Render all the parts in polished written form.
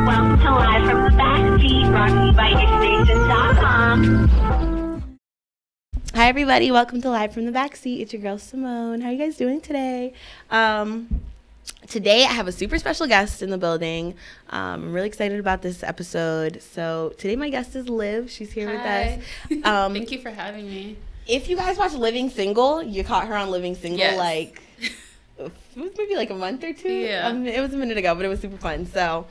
welcome to Live from the Backseat, brought to you by HitStation.com. Hi, everybody. Welcome to Live from the Backseat. It's your girl, Simone. How are you guys doing today? Today, I have a super special guest in the building. I'm really excited about this episode. So today, my guest is Liv. She's here with us. Thank you for having me. If you guys watch Living Single, you caught her on Living Single, Yes. it was maybe like a month or two. Yeah. It was a minute ago, but it was super fun. So,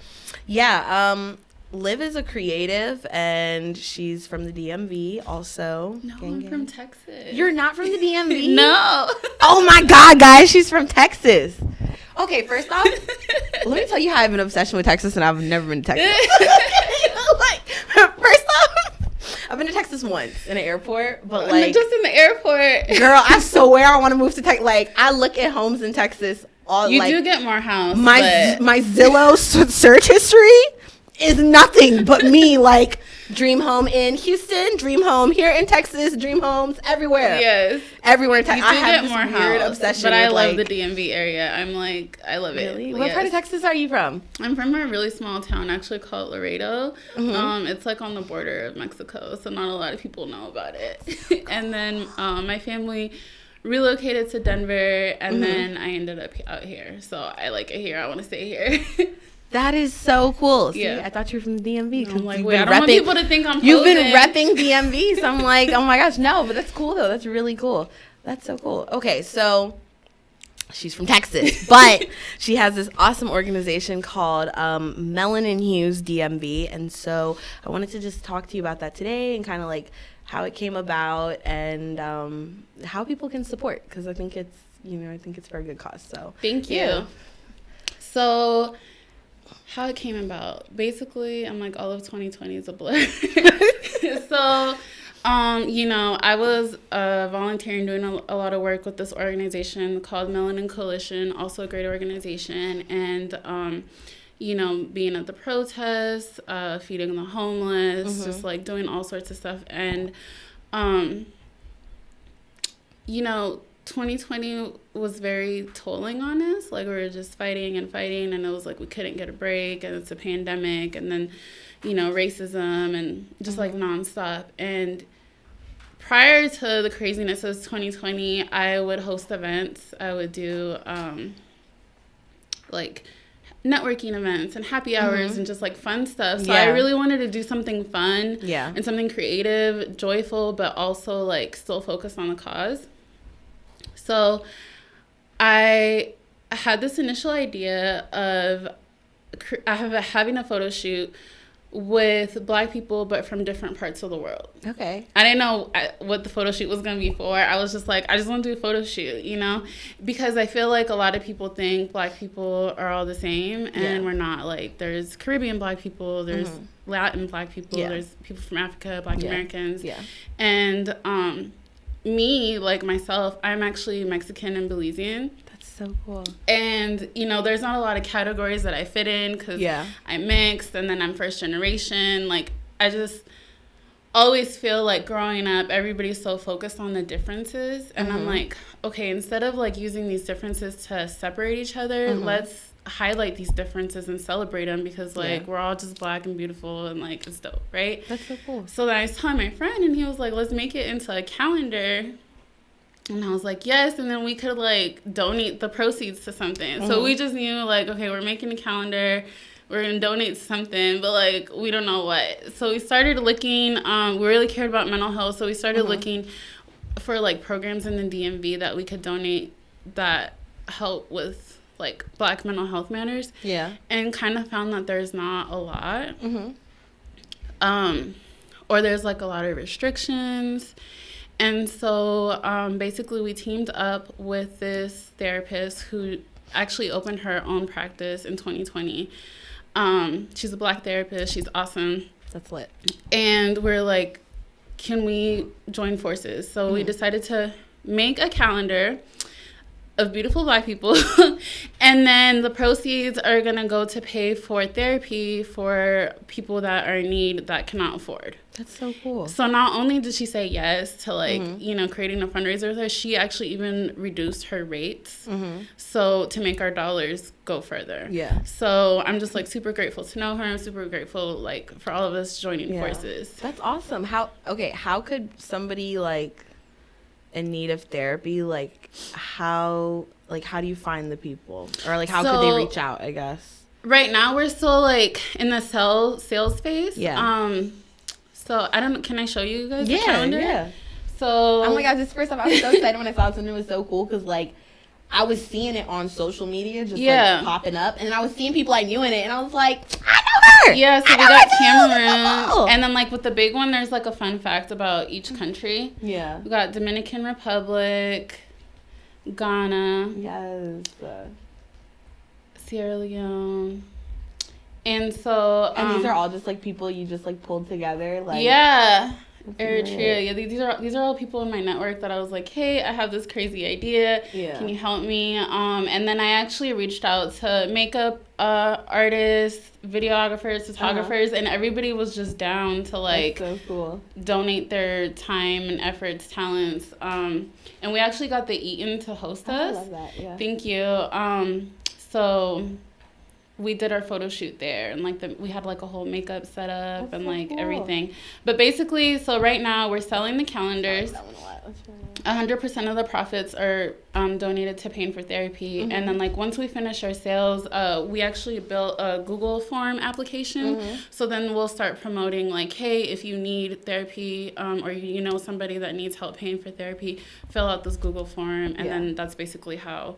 yeah, Liv is a creative, and she's from the DMV also. No, I'm from Texas. You're not from the DMV? No. Oh, my God, guys. She's from Texas. Okay, first off, let me tell you how I have an obsession with Texas, and I've never been to Texas. First off, I've been to Texas once in an airport, but like just in the airport. Girl, I swear I want to move to Texas. Like, I look at homes in Texas. You do get more house. My Zillow search history is nothing but me. Like, dream home in Houston, dream home here in Texas, dream homes everywhere. Yes, everywhere in Texas. You do I have get this more weird house, obsession. but I with, love like, the DMV area. I love it. Really? What part of Texas are you from? I'm from a really small town, actually called Laredo. Mm-hmm. It's like on the border of Mexico, so not a lot of people know about it. And then my family relocated to Denver, and then I ended up out here. So I like it here. I want to stay here. That is so cool. See, Yeah. I thought you were from the DMV. I'm like, wait, I don't want people to think I'm posing. You've been repping DMV, so I'm like, oh my gosh, no, but that's cool though. That's really cool. That's so cool. Okay, so she's from Texas, but she has this awesome organization called Melanin Hues DMV, and so I wanted to just talk to you about that today and kind of like how it came about and how people can support, because I think it's for a good cause. So thank you. Yeah. So how it came about, basically, I'm like, all of 2020 is a blur. So, I was volunteering, doing a lot of work with this organization called Melanin Coalition, also a great organization, and, being at the protests, feeding the homeless, just, like, doing all sorts of stuff. And, 2020 was very tolling on us. Like, we were just fighting, and it was like we couldn't get a break, and it's a pandemic, and then, racism, and just like nonstop. And prior to the craziness of 2020, I would host events. I would do like networking events and happy hours and just like fun stuff. So I really wanted to do something fun and something creative, joyful, but also like still focused on the cause. So I had this initial idea of having a photo shoot with Black people, but from different parts of the world. Okay. I didn't know what the photo shoot was going to be for. I was just like, I just want to do a photo shoot, because I feel like a lot of people think Black people are all the same, and we're not. Like, there's Caribbean Black people, there's Latin Black people, there's people from Africa, Black Americans. Yeah. And me, like myself, I'm actually Mexican and Belizean. That's so cool. And, there's not a lot of categories that I fit in because I'm mixed, and then I'm first generation. Like, I just always feel like growing up, everybody's so focused on the differences. And I'm like, okay, instead of like using these differences to separate each other, let's highlight these differences and celebrate them, because like we're all just Black and beautiful, and like it's dope, right? That's so cool. So then I was telling my friend, and he was like, let's make it into a calendar. And I was like, yes, and then we could like donate the proceeds to something. So we just knew like, okay, we're making a calendar, we're gonna donate something, but like we don't know what. So we started looking, we really cared about mental health, so we started looking for like programs in the DMV that we could donate that help with like Black mental health matters. Yeah. And kind of found that there's not a lot. Or there's like a lot of restrictions. And so basically we teamed up with this therapist who actually opened her own practice in 2020. She's a Black therapist. She's awesome. That's lit. And we're like, can we join forces? So we decided to make a calendar of beautiful Black people, and then the proceeds are gonna go to pay for therapy for people that are in need that cannot afford. That's so cool. So not only did she say yes to like, you know, creating a fundraiser with her, she actually even reduced her rates. So to make our dollars go further. Yeah. So I'm just like super grateful to know her. I'm super grateful like for all of us joining forces. That's awesome. How could somebody like in need of therapy, like how do you find the people? Or like how could they reach out, I guess? Right now we're still like in the sales phase. Yeah. So I don't. Can I show you guys the calendar? Yeah. So oh my gosh, this first time I was so excited when I saw something. It was so cool because like I was seeing it on social media just like popping up, and I was seeing people I knew in it, and I was like, I know her. Yeah. So we got Cameroon, and then like with the big one, there's like a fun fact about each country. Yeah. We got Dominican Republic, Ghana. Yes. Sierra Leone. And so these are all just like people you just like pulled together, like Eritrea. Yeah, these are all people in my network that I was like, hey, I have this crazy idea. Yeah. Can you help me? And then I actually reached out to makeup artists, videographers, photographers, and everybody was just down to like donate their time and efforts, talents. And we actually got the Eaton to host us. I love that. Yeah. Thank you. So we did our photo shoot there, and like we had like a whole makeup setup and like everything. But basically, so right now we're selling the calendars. 100% of the profits are donated to paying for therapy. And then like once we finish our sales, we actually built a Google form application. So then we'll start promoting like, hey, if you need therapy or you know somebody that needs help paying for therapy, fill out this Google form, and then that's basically how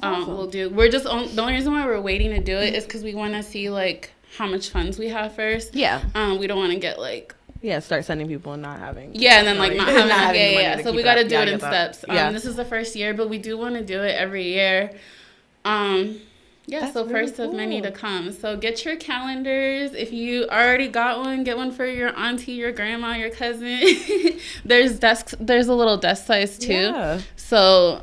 awesome. We'll do. We're just the only reason why we're waiting to do it is because we want to see like how much funds we have first. Yeah. We don't want to get like start sending people and not having and then like not having so we got to do it in steps. This is the first year, but we do want to do it every year. That's so really first cool. Of many to come. So get your calendars. If you already got one, get one for your auntie, your grandma, your cousin. There's a little desk size too. Yeah. So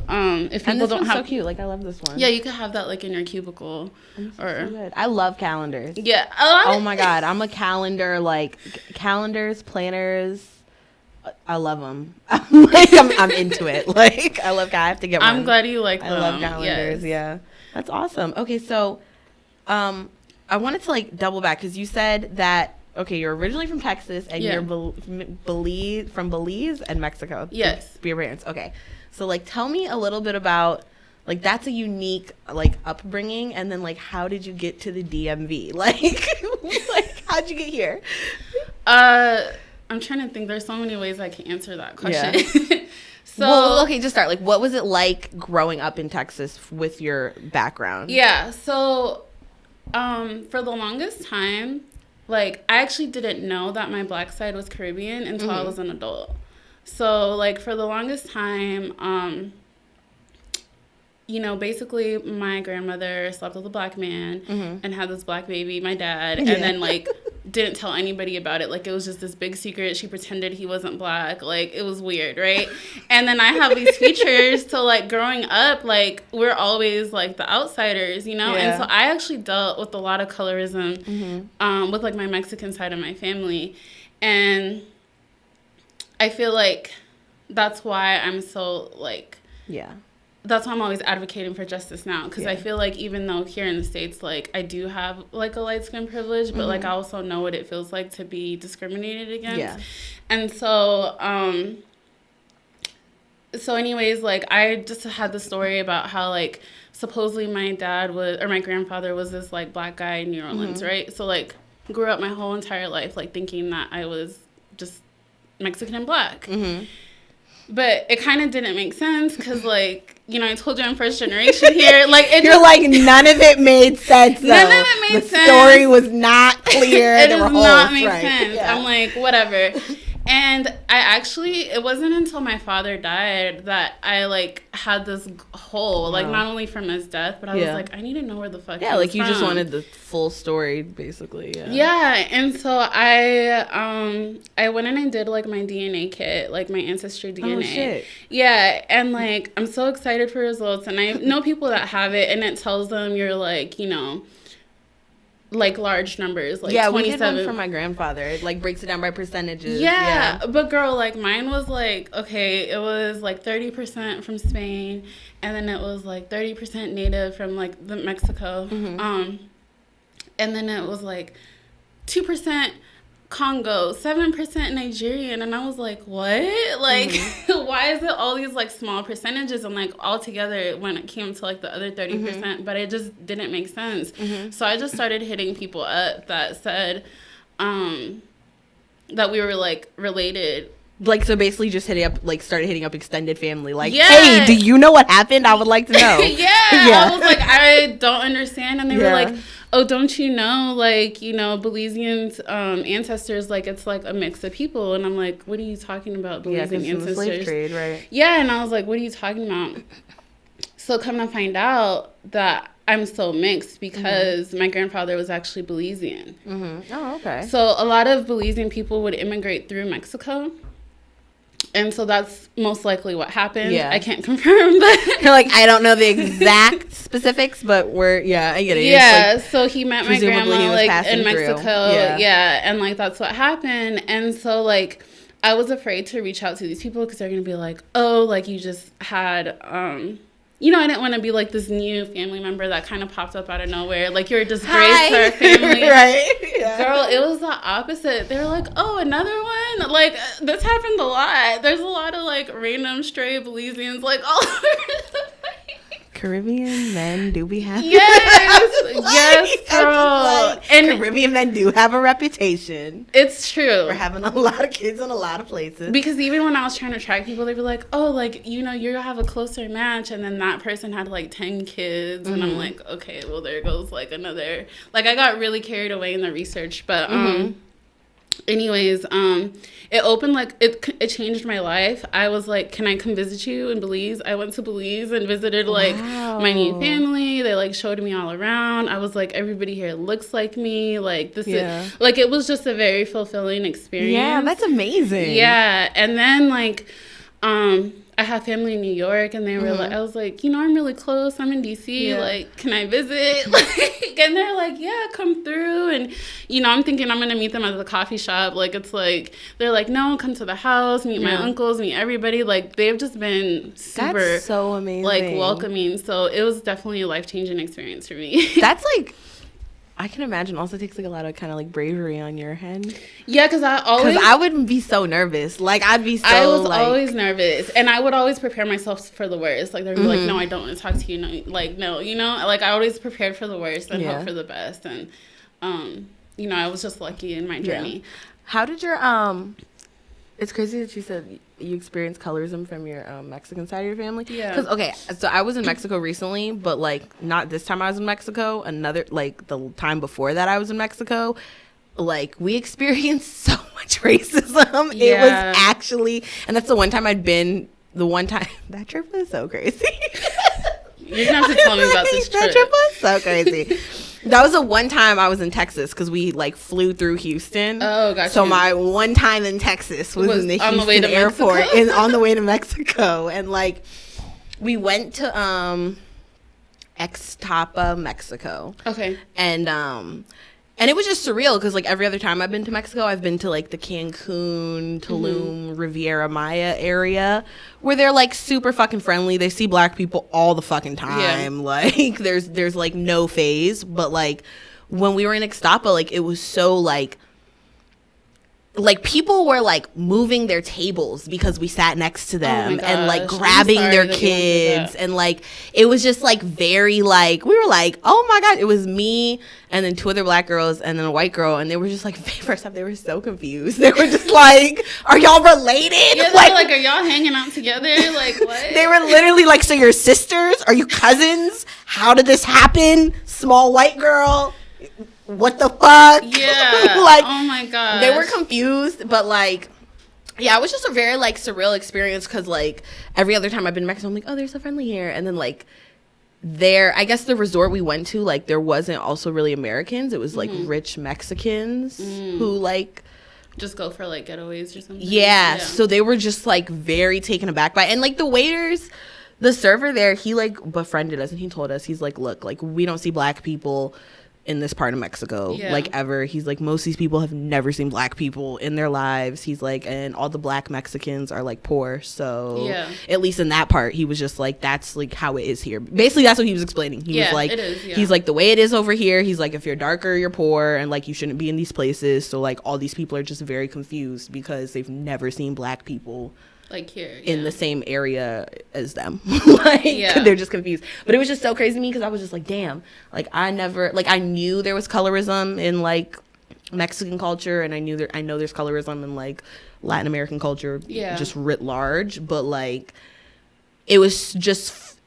if people don't have, so cute. Like I love this one. Yeah, you could have that like in your cubicle. So good. I love calendars. Yeah. Oh my god, I'm a calendars, planners. I love them. I'm into it. Like I love. I have to get one. I'm glad you like them. I love calendars. Yes. Yeah. That's awesome. Okay, so I wanted to like double back because you said that you're originally from Texas and you're from Belize and Mexico. Yes. Be your parents. Okay, so like tell me a little bit about like that's a unique like upbringing, and then like how did you get to the DMV? Like how'd you get here? I'm trying to think. There's so many ways I can answer that question. Yeah. So just start. Like, what was it like growing up in Texas with your background? Yeah. So, for the longest time, like, I actually didn't know that my black side was Caribbean until I was an adult. So, like, for the longest time, basically my grandmother slept with a black man and had this black baby, my dad, and then, like, didn't tell anybody about it. Like, it was just this big secret. She pretended he wasn't black. Like, it was weird, right? And then I have these features. So, like, growing up, like, we're always, like, the outsiders, you know? Yeah. And so I actually dealt with a lot of colorism with, like, my Mexican side of my family. And I feel like that's why I'm so, like... Yeah. That's why I'm always advocating for justice now, because I feel like even though here in the States, like, I do have, like, a light skin privilege, but, like, I also know what it feels like to be discriminated against. Yeah. And so, anyways, like, I just had the story about how, like, supposedly my grandfather was this, like, black guy in New Orleans, right? So, like, grew up my whole entire life, like, thinking that I was just Mexican and black. But it kind of didn't make sense because, like, I told you I'm first generation here. Like, you're like, none of it made sense, though. None of it made sense. The story was not clear. It does not make sense. Yeah. I'm like, whatever. And it wasn't until my father died that I, like, had this hole, like, not only from his death, but I was like, I need to know where the fuck he was like, you just wanted the full story, basically, Yeah, and so I went in and did, like, my DNA kit, like, my ancestry DNA. Oh, shit. Yeah, and, like, I'm so excited for results, and I know people that have it, and it tells them you're, like, like large numbers, like 27. We did one for my grandfather. It like breaks it down by percentages. Yeah, but girl, like mine was like, okay, it was like 30% from Spain, and then it was like 30% native from like the Mexico, and then it was like 2% Congo, 7% Nigerian, and I was like, what? Like, why is it all these like small percentages? And like all together when it came to like the other 30%, but it just didn't make sense. So I just started hitting people up that said that we were like related. Like, so basically just started hitting up extended family. Like, hey, do you know what happened? I would like to know. I was like, I don't understand. And they were like, oh, don't you know, like, you know, Belizeans' ancestors, like, it's like a mix of people. And I'm like, what are you talking about, Belizean ancestors? The slave trade, right? Yeah, and I was like, what are you talking about? So come to find out that I'm so mixed because my grandfather was actually Belizean. Oh, okay. So a lot of Belizean people would immigrate through Mexico. And so that's most likely what happened. Yeah. I can't confirm, but you're like, I don't know the exact specifics, but I get it. Yeah, like, so he met my grandma like in Mexico. Yeah, and like that's what happened. And so like I was afraid to reach out to these people because they're gonna be like, oh, like you just had you know, I didn't want to be like this new family member that kind of popped up out of nowhere. Like, you're a disgrace to our family. Right. Yeah. Girl, it was the opposite. They were like, oh, another one? Like, this happened a lot. There's a lot of, like, random stray Belizeans, like, all over the Caribbean men do be having yes, girl. And Caribbean men do have a reputation. It's true. For having a lot of kids in a lot of places. Because even when I was trying to track people, they'd be like, oh, like, you know, you have a closer match, and then that person had like 10 kids, and I'm like, okay, well, there goes like another. Like, I got really carried away in the research, but anyways, it opened like it changed my life. I was like, can I come visit you in Belize? I went to Belize and visited like my new family. They like showed me all around. I was like, everybody here looks like me. Like this is like, it was just a very fulfilling experience. Yeah, that's amazing. Yeah. And then like I have family in New York, and they were like, I was like, you know, I'm really close. I'm in DC. Like, can I visit? Like, and they're like, yeah, come through. And, you know, I'm thinking I'm going to meet them at the coffee shop. Like, it's like, they're like, no, come to the house, meet my uncles, meet everybody. Like, they've just been super, that's so amazing, like, welcoming. So it was definitely a life-changing experience for me. That's like, I can imagine also takes like a lot of kind of like bravery on your end. Yeah, because I would be so nervous. Like I was always nervous, and I would always prepare myself for the worst. Like they'd be like, no, I don't want to talk to you. No, like no, you know, like I always prepared for the worst and hope for the best. And you know, I was just lucky in my journey. Yeah. How did your It's crazy that you said you experienced colorism from your Mexican side of your family. Yeah. Because, okay, so I was in Mexico recently, but, like, not this time I was in Mexico. Another, like, the time before that I was in Mexico, like, we experienced so much racism. Yeah. It was actually, and that's the one time that trip was so crazy. You're going to have to tell me about this trip. That trip was so crazy. That was the one time I was in Texas because we like flew through Houston. Oh, gotcha. So my one time in Texas was in the Houston airport and on the way to Mexico. And like we went to Ixtapa, Mexico. Okay. And it was just surreal because, like, every other time I've been to Mexico, I've been to, like, the Cancun, Tulum, Riviera Maya area where they're, like, super fucking friendly. They see black people all the fucking time. Yeah. Like, there's, like, no phase. But, like, when we were in Ixtapa, like, it was so, like, people were, like, moving their tables because we sat next to them and, like, grabbing their kids. And, like, it was just, like, very, like, we were like, oh, my God. It was me and then two other black girls and then a white girl. And they were just, like, first off, they were so confused. They were just like, are y'all related? Yeah, they were like, are y'all hanging out together? Like, what? They were literally like, so you're sisters? Are you cousins? How did this happen? Small white girl. What the fuck? Yeah. Like, oh my god. They were confused, but like, yeah, it was just a very like surreal experience because like every other time I've been to Mexico, I'm like, oh, they're so friendly here, and then like I guess the resort we went to, like there wasn't also really Americans. It was like rich Mexicans who like just go for like getaways or something. Yeah, so they were just like very taken aback by it. And like the waiters, the server there, he like befriended us and he told us, he's like, look, like we don't see black people in this part of Mexico, Yeah. like, ever. He's like, most of these people have never seen black people in their lives. He's like, and all the black Mexicans are like poor, so Yeah. at least in that part, he was just like, that's like how it is here. Basically, that's what he was explaining. He was like, it is, yeah. he's like, the way it is over here, he's like, if you're darker, you're poor, and like, you shouldn't be in these places. So like, all these people are just very confused because they've never seen black people like here in the same area as them. Like, Yeah. they're just confused. But it was just so crazy to me because I was just like, damn, like, I never, like, I knew there was colorism in like Mexican culture, and I know there's colorism in like Latin American culture, just writ large, but like, it was just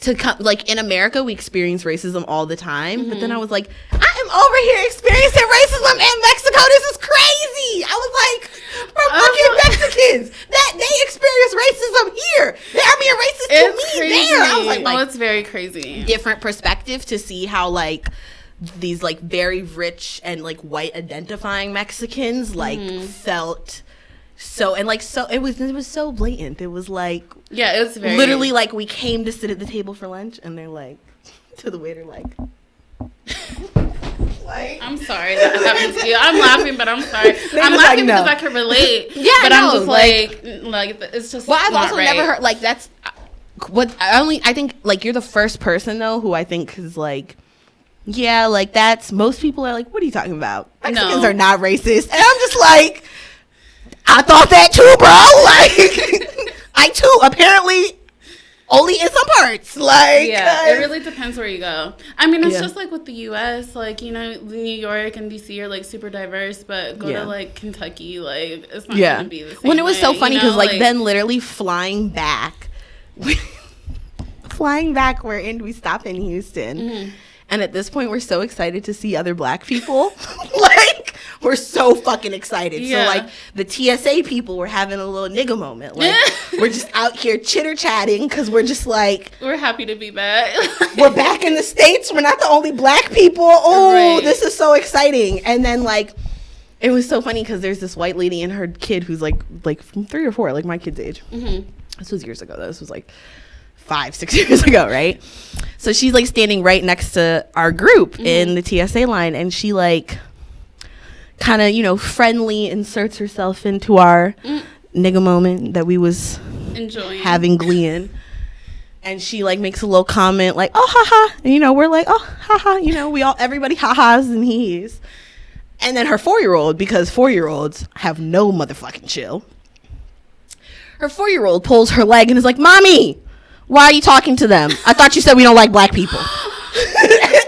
to come, like, in America we experience racism all the time, but then I was like, I am over here experiencing racism in Mexico. This is crazy. I was like, we're fucking Mexicans that they experience racism here. They are being racist to me crazy. there. I was like, it's very crazy. different perspective to see how like these like very rich and like white identifying Mexicans like felt. So, and like, so it was so blatant. It was like, Yeah, it was very literally like, we came to sit at the table for lunch, and they're like, to the waiter, like I'm sorry that happened to you. I'm laughing, but I'm sorry. I'm was laughing like, no. because I can relate. Yeah, but no, I'm just like it's just. well, I've not also right. never heard like that's what I think like you're the first person though who I think is like, yeah, like that's, most people are like, what are you talking about? Mexicans are not racist, and I'm just like, I thought that too, bro. Like, I too apparently only in some parts. Like, Yeah, it really depends where you go. I mean, it's Yeah. just like with the U.S., like, you know, New York and D.C. are like super diverse, but go Yeah. to like Kentucky, like, it's not yeah. going to be the same. When it was so way, funny you know? because like then literally flying back we're in, we stop in Houston, and at this point we're so excited to see other black people. Like, we're so fucking excited. Yeah. So like the TSA people were having a little nigga moment. Like, we're just out here chitter chatting because we're just like, We're happy to be back. we're back in the States. We're not the only black people. Oh, Right. This is so exciting. And then like, it was so funny because there's this white lady and her kid who's like from 3 or 4, like my kid's age. This was years ago though. This was like 5-6 years ago, right? So she's like standing right next to our group in the TSA line, and she like kind of, you know, friendly inserts herself into our nigga moment that we was Enjoying. having glee in. And she like makes a little comment like, oh, haha. And, you know, we're like, oh, haha. You know, everybody ha-has and he's. And then her 4-year-old, because 4-year-olds have no motherfucking chill, her 4-year-old pulls her leg and is like, Mommy, why are you talking to them? I thought you said we don't like black people.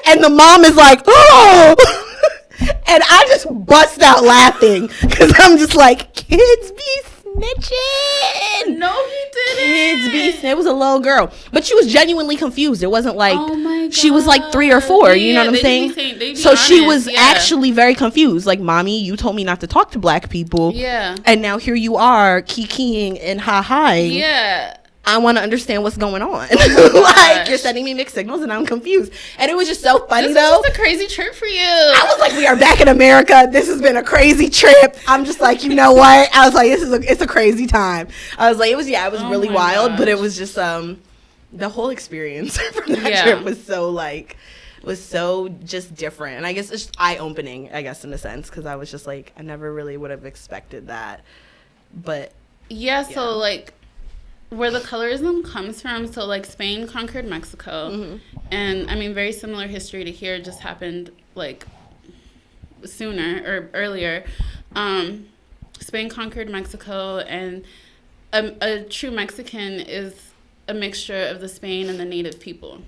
And the mom is like, oh. And I just bust out laughing because I'm just like, kids be snitching. No, he didn't. Kids be. It was a little girl, but she was genuinely confused. It wasn't like, Oh my she was like 3 or 4. You know what I'm they saying? they be So she honest, was actually very confused. Like, Mommy, you told me not to talk to black people. Yeah. And now here you are kikiing and ha-haing. Yeah. I want to understand what's going on. Oh Like, you're sending me mixed signals and I'm confused. And it was just so funny This though. was a crazy trip for you. I was like, we are back in America. This has been a crazy trip. I'm just like, you know what? I was like, it's a crazy time. I was like, it was Oh really my wild, but it gosh. was just the whole experience from that Yeah. trip was so just different. And I guess it's just eye-opening, I guess, in a sense, because I was just like, I never really would have expected that. But Yeah, so like where the colorism comes from, so like Spain conquered Mexico, and I mean very similar history to here, just happened like sooner or earlier. Spain conquered Mexico, and a true Mexican is a mixture of the Spain and the native people.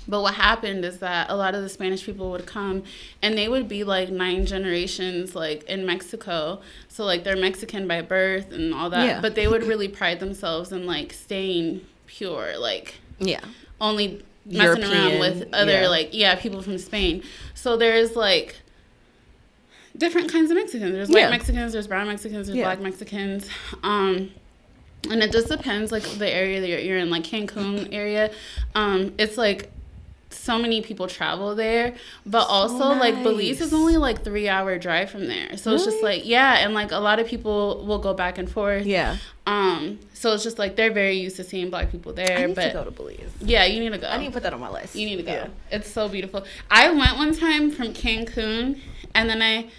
But what happened is that a lot of the Spanish people would come, and they would be like 9 generations like in Mexico. So like they're Mexican by birth and all that. Yeah. But they would really pride themselves in like staying pure, like yeah. only messing around European, with other people from Spain. So there's like different kinds of Mexicans. There's white Mexicans, there's brown Mexicans, there's black Mexicans. And it just depends like the area that you're in, like Cancun area. It's like so many people travel there, but also like Belize is only like 3-hour drive from there. So it's just like, and like a lot of people will go back and forth. Yeah. So it's just like they're very used to seeing Black people there. I need but to go to Belize. Yeah, you need to go. I need to put that on my list. You need to go. Yeah. It's so beautiful. I went one time from Cancun, and then I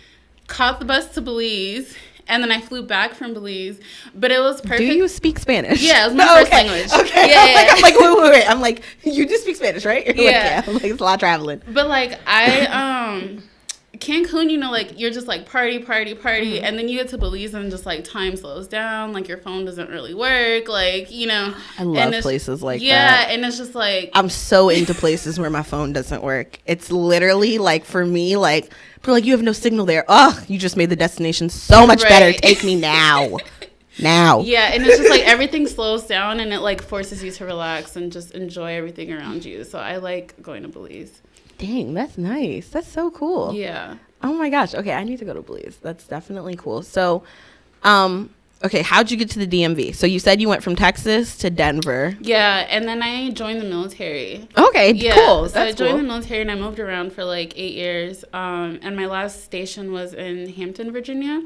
caught the bus to Belize. And then I flew back from Belize, but it was perfect. Do you speak Spanish? Yeah, it was my first language. Okay. Yeah. I'm like, wait. I'm like, you do speak Spanish, right? You're Yeah. I'm like, it's a lot of traveling. But like Cancun, you know, like you're just like party, and then you get to Belize and just like time slows down, like your phone doesn't really work, like, you know. I love places like that. Yeah, and it's just like I'm so into places where my phone doesn't work. It's literally like for me, like people are like, you have no signal there. Oh, you just made the destination so much better. Take me now. Now. Yeah, and it's just like everything slows down and it like forces you to relax and just enjoy everything around you. So I like going to Belize. Dang, that's nice. That's so cool. Yeah. Oh my gosh. Okay, I need to go to Belize. That's definitely cool. So, okay, how'd you get to the DMV? So you said you went from Texas to Denver. Yeah, and then I joined the military. Okay, cool. So I joined the military and I moved around for like 8 years. And my last station was in Hampton, Virginia.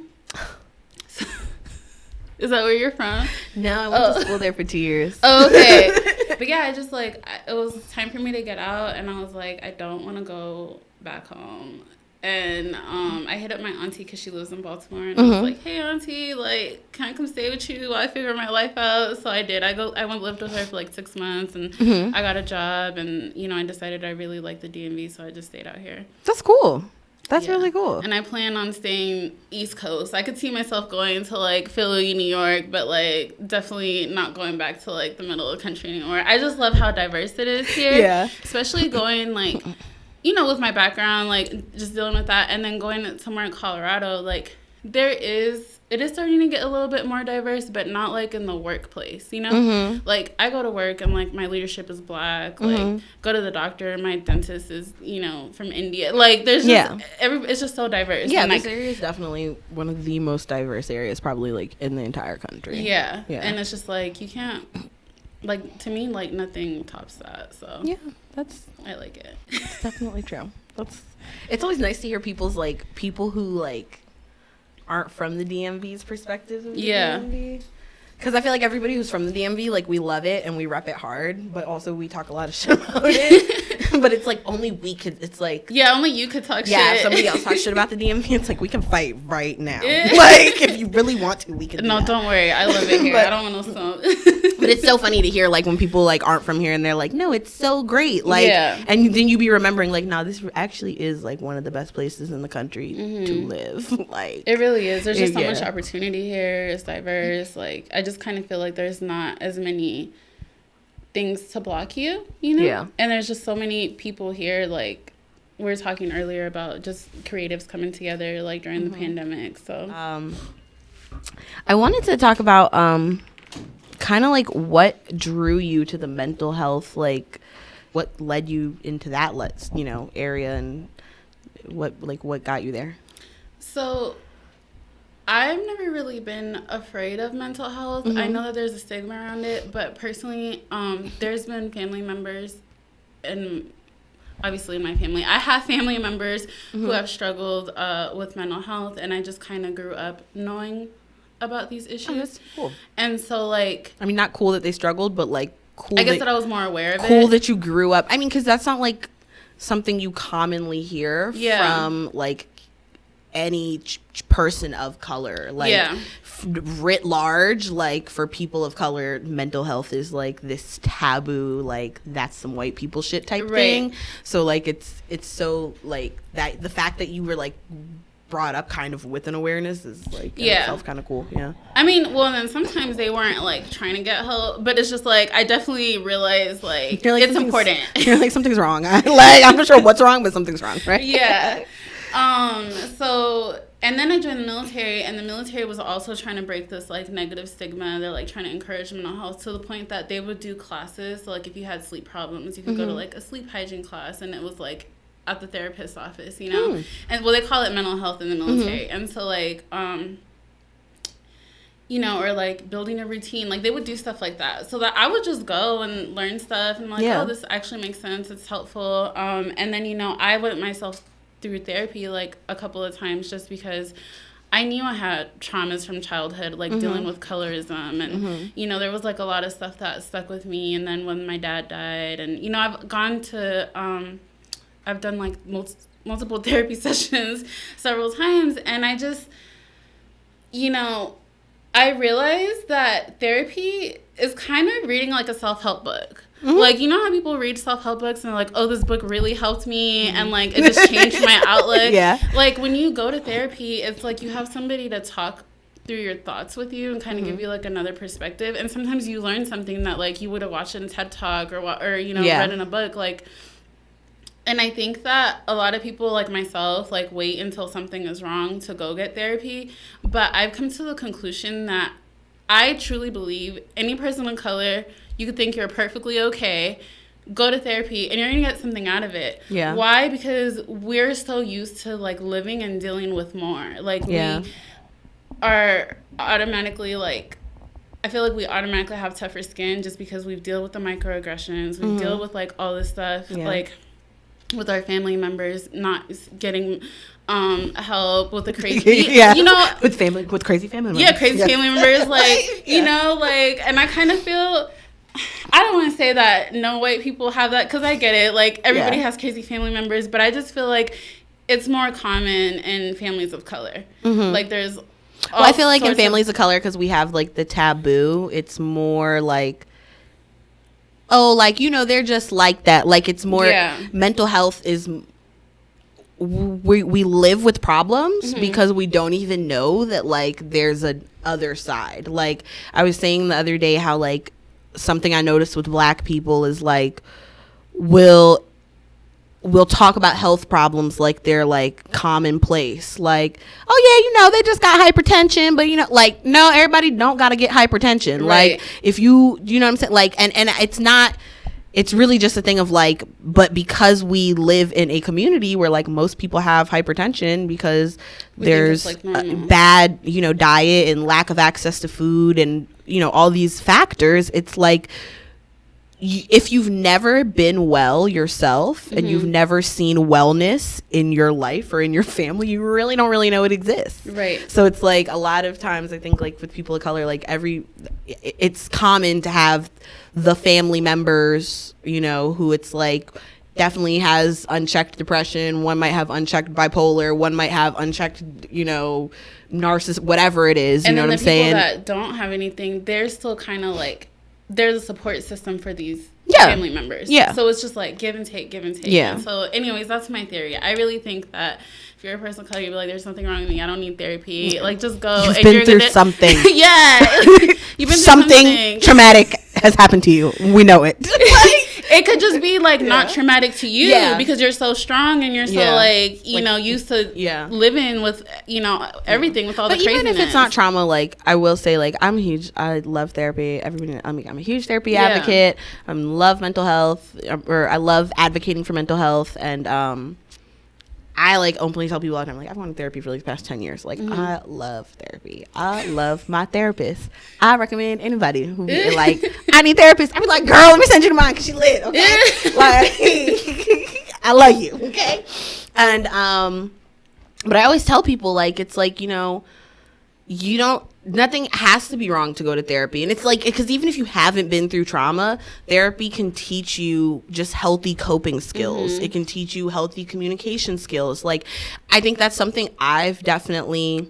Is that where you're from? No, I went to school there for 2 years. Oh, okay. But yeah, I just like, it was time for me to get out, and I was like, I don't want to go back home. And I hit up my auntie because she lives in Baltimore, and I was like, hey auntie, like, can I come stay with you while I figure my life out? So I did. I went lived with her for like 6 months, and I got a job, and you know, I decided I really liked the DMV, so I just stayed out here. That's cool. That's really cool. And I plan on staying East Coast. I could see myself going to like Philly, New York, but like definitely not going back to like the middle of the country anymore. I just love how diverse it is here. Yeah. Especially going like, you know, with my background, like just dealing with that, and then going somewhere in Colorado, like it is starting to get a little bit more diverse, but not like in the workplace, you know? Like I go to work and like my leadership is Black, like go to the doctor, my dentist is, you know, from India. Like there's just it's just so diverse. Yeah, and, this like, area is definitely one of the most diverse areas probably like in the entire country. Yeah. And it's just like you can't, like, to me, like nothing tops that. So yeah, I like it. It's definitely true. It's always nice to hear people's like people who like aren't from the DMV's perspective of the DMV. Because I feel like everybody who's from the DMV, like, we love it and we rep it hard, but also we talk a lot of shit about it. But it's like only we could, it's like... Yeah, only you could talk shit. Yeah, if somebody else talks shit about the DMV, it's like, we can fight right now. Like, if you really want to, we can do that. Don't worry. I love it here. I don't want no smoke. But it's so funny to hear, like, when people, like, aren't from here and they're like, no, it's so great. Like, and then you be remembering, like, no, this actually is, like, one of the best places in the country to live. Like, it really is. There's just so much opportunity here. It's diverse. Like, I just kind of feel like there's not as many things to block you, you know? Yeah. And there's just so many people here, like, we were talking earlier about just creatives coming together, like, during the pandemic, so. I wanted to talk about, kind of, like, what drew you to the mental health, like, what led you into that, you know, area, and what got you there? So, I've never really been afraid of mental health. I know that there's a stigma around it, but personally, there's been family members, and obviously in my family, I have family members who have struggled with mental health, and I just kind of grew up knowing about these issues. Oh, that's cool. And so, like... I mean, not cool that they struggled, but, like, cool I guess that I was more aware of it. Cool that you grew up. I mean, because that's not, like, something you commonly hear from, like, any person of color. Like, writ large, like, for people of color, mental health is, like, this taboo, like, that's some white people shit type thing. So, like, it's so, like, that the fact that you were, like, brought up kind of with an awareness is, like, in itself kind of cool. I mean, well, then sometimes they weren't, like, trying to get help, but it's just, like, I definitely realized, like it's important. You're like, something's wrong. Like, I'm not sure what's wrong, but something's wrong, right? Yeah. So, and then I joined the military, and the military was also trying to break this, like, negative stigma. They're, like, trying to encourage mental health to the point that they would do classes. So, like, if you had sleep problems, you could go to, like, a sleep hygiene class, and it was, like, at the therapist's office, you know? And, well, they call it mental health in the military. And so, like, you know, or like building a routine. Like they would do stuff like that, so that I would just go and learn stuff and like, oh, this actually makes sense. It's helpful. And then, you know, I went myself through therapy like a couple of times just because I knew I had traumas from childhood, like dealing with colorism. And, you know, there was like a lot of stuff that stuck with me. And then when my dad died, and, you know, I've gone to, I've done like multiple therapy sessions several times. And I just, you know, I realized that therapy is kind of reading like a self-help book. Like, you know how people read self-help books and they're like, oh, this book really helped me and like it just changed my outlook. Like when you go to therapy, it's like you have somebody to talk through your thoughts with you and kind of give you like another perspective. And sometimes you learn something that like you would have watched in a TED Talk or you know, read in a book. Like, and I think that a lot of people like myself like wait until something is wrong to go get therapy. But I've come to the conclusion that I truly believe any person of color, you could think you're perfectly okay, go to therapy, and you're going to get something out of it. Why? Because we're so used to like living and dealing with more. Like we are automatically like, I feel like we automatically have tougher skin just because we've dealt with the microaggressions. We've dealt with like all this stuff. Like with our family members not getting help with the crazy you know, with crazy family members. Crazy family members, like you know, like, and I kind of feel, I don't want to say that no white people have that, because I get it, like everybody has crazy family members, but I just feel like it's more common in families of color. Like there's I feel like in families of color, because we have like the taboo, it's more like, oh, like, you know, they're just like that. Like, it's more mental health is, we live with problems because we don't even know that, like, there's a other side. Like, I was saying the other day how, like, something I noticed with Black people is, like, we'll talk about health problems like they're like commonplace. Like, oh yeah, you know, they just got hypertension, but you know, like, no, everybody don't gotta get hypertension. Like, if you know what I'm saying? Like, and it's not, it's really just a thing of like, but because we live in a community where like most people have hypertension because there's like a bad, you know, diet and lack of access to food and, you know, all these factors, it's like, if you've never been well yourself and you've never seen wellness in your life or in your family, you really don't really know it exists. So it's like a lot of times I think like with people of color, like it's common to have the family members, you know, who it's like definitely has unchecked depression. One might have unchecked bipolar. One might have unchecked, you know, narcissist, whatever it is. You know what I'm saying? And the people that don't have anything, they're still kind of like, there's a support system for these family members. So it's just like give and take. And so anyways, that's my theory. I really think that if you're a person of color, you'll be like, there's something wrong with me. I don't need therapy. Like, just go. You've been through something. You've been through something traumatic has happened to you. We know it. It could just be like not traumatic to you because you're so strong and you're so like, you know, used to living with, you know, everything with all the craziness. Even if it's not trauma, like I will say, like I love therapy. Everybody, I'm a huge therapy advocate. I love mental health, or I love advocating for mental health, and I like openly tell people all the time, like, I've wanted therapy for like the past 10 years. Like, I love therapy. I love my therapist. I recommend anybody who like, I need therapist. I be like, girl, let me send you to mine because she lit, okay? Like, I love you, okay? And, but I always tell people, like, it's like, you know, nothing has to be wrong to go to therapy. And it's like, because even if you haven't been through trauma, therapy can teach you just healthy coping skills. It can teach you healthy communication skills. Like, I think that's something I've definitely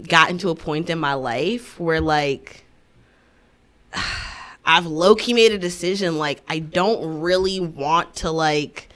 gotten to a point in my life where, like, I've low-key made a decision, like, I don't really want to, like,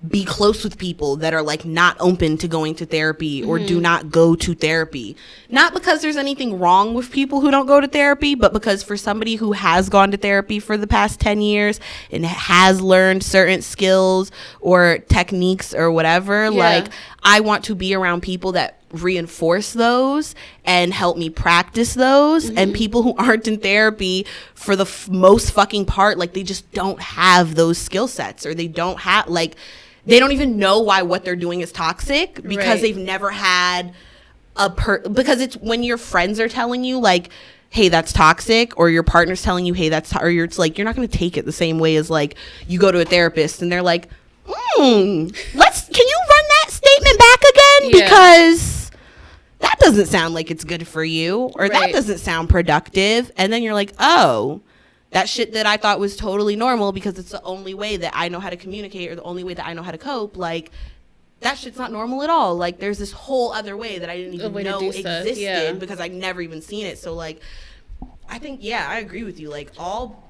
be close with people that are like not open to going to therapy or do not go to therapy. Not because there's anything wrong with people who don't go to therapy, but because for somebody who has gone to therapy for the past 10 years and has learned certain skills or techniques or whatever, like, I want to be around people that reinforce those and help me practice those. And people who aren't in therapy for the most fucking part, like, they just don't have those skill sets, or they don't have, like, they don't even know why what they're doing is toxic because they've never had because it's when your friends are telling you like, hey, that's toxic, or your partner's telling you, hey, that's or it's like you're not going to take it the same way as like you go to a therapist and they're like, can you run that statement back again, because that doesn't sound like it's good for you, or that doesn't sound productive. And then you're like, oh, that shit that I thought was totally normal because it's the only way that I know how to communicate or the only way that I know how to cope, like that shit's not normal at all. Like there's this whole other way that I didn't even know existed because I'd never even seen it. So like I think I agree with you. Like all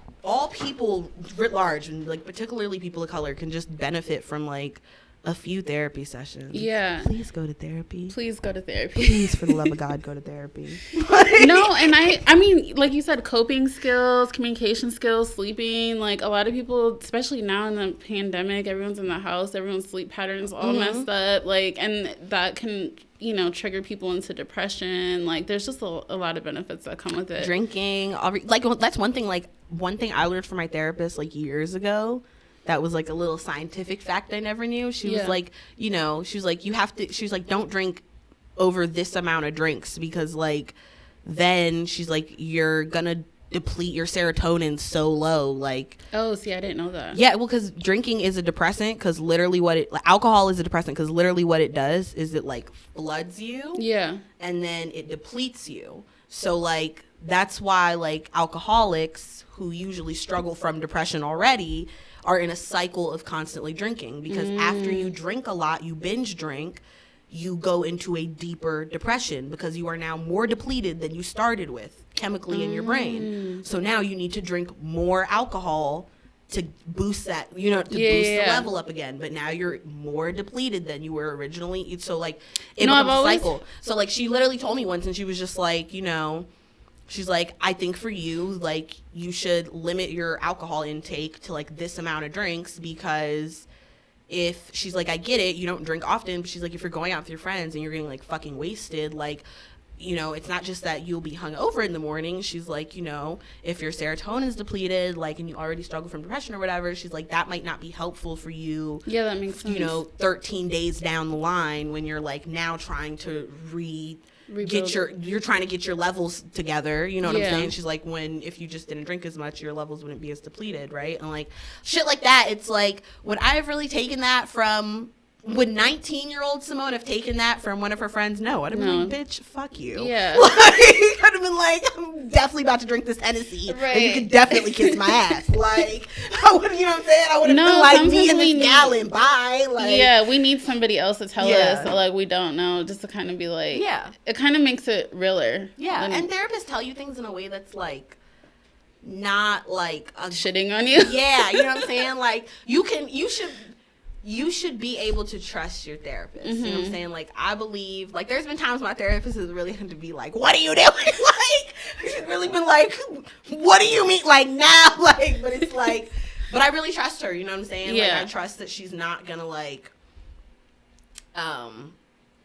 people writ large, and like particularly people of color, can just benefit from like a few therapy sessions. Yeah. Please go to therapy. Please go to therapy. Please, for the love of God, go to therapy. No, and I mean, like you said, coping skills, communication skills, sleeping. Like a lot of people, especially now in the pandemic, everyone's in the house, everyone's sleep patterns all messed up. Like, and that can, you know, trigger people into depression. Like, there's just a lot of benefits that come with it. Drinking, like that's one thing. Like one thing I learned from my therapist like years ago. That was like a little scientific fact I never knew. She was like, you know, she was like, she's like, don't drink over this amount of drinks because like, then she's like, you're gonna deplete your serotonin so low. Like, oh, see, I didn't know that. Yeah, well, because drinking is a depressant, because literally alcohol is a depressant, because literally what it does is it like floods you. Yeah. And then it depletes you. So like, that's why like alcoholics who usually struggle from depression already are in a cycle of constantly drinking, because after you drink a lot, you binge drink, you go into a deeper depression because you are now more depleted than you started with chemically in your brain. So now you need to drink more alcohol to boost that, you know, to boost the level up again. But now you're more depleted than you were originally. So like it becomes a cycle. So like she literally told me once, and she was just like, you know, she's like, I think for you, like, you should limit your alcohol intake to, like, this amount of drinks, because if, she's like, I get it, you don't drink often, but she's like, if you're going out with your friends and you're getting, like, fucking wasted, like, you know, it's not just that you'll be hungover in the morning. She's like, you know, if your serotonin's depleted, like, and you already struggle from depression or whatever, she's like, that might not be helpful for you. Yeah, that makes sense. You know, 13 days down the line when you're, like, now trying to you're trying to get your levels together, you know what I'm saying? She's like, if you just didn't drink as much, your levels wouldn't be as depleted, right? And like shit like that. It's like, would I have really taken that from, would 19-year-old Simone have taken that from one of her friends? No, I'd have been like, bitch, fuck you. Yeah. Like, I'd have been like, I'm definitely about to drink this Hennessy, and you could definitely kiss my ass. Like, I would, you know what I'm saying? I would have been like, me and this gallon, bye. Like, yeah, we need somebody else to tell us, like, we don't know, just to kind of be like, it kind of makes it realer. Yeah, and therapists tell you things in a way that's like, not like shitting on you. Yeah, you know what I'm saying? Like, you should be able to trust your therapist. You know what I'm saying? Like, I believe, like, there's been times my therapist has really had to be like, what are you doing? Like, she's really been like, what do you mean? Like, now? Like, but it's like, but I really trust her, you know what I'm saying? Yeah. Like, I trust that she's not gonna, like,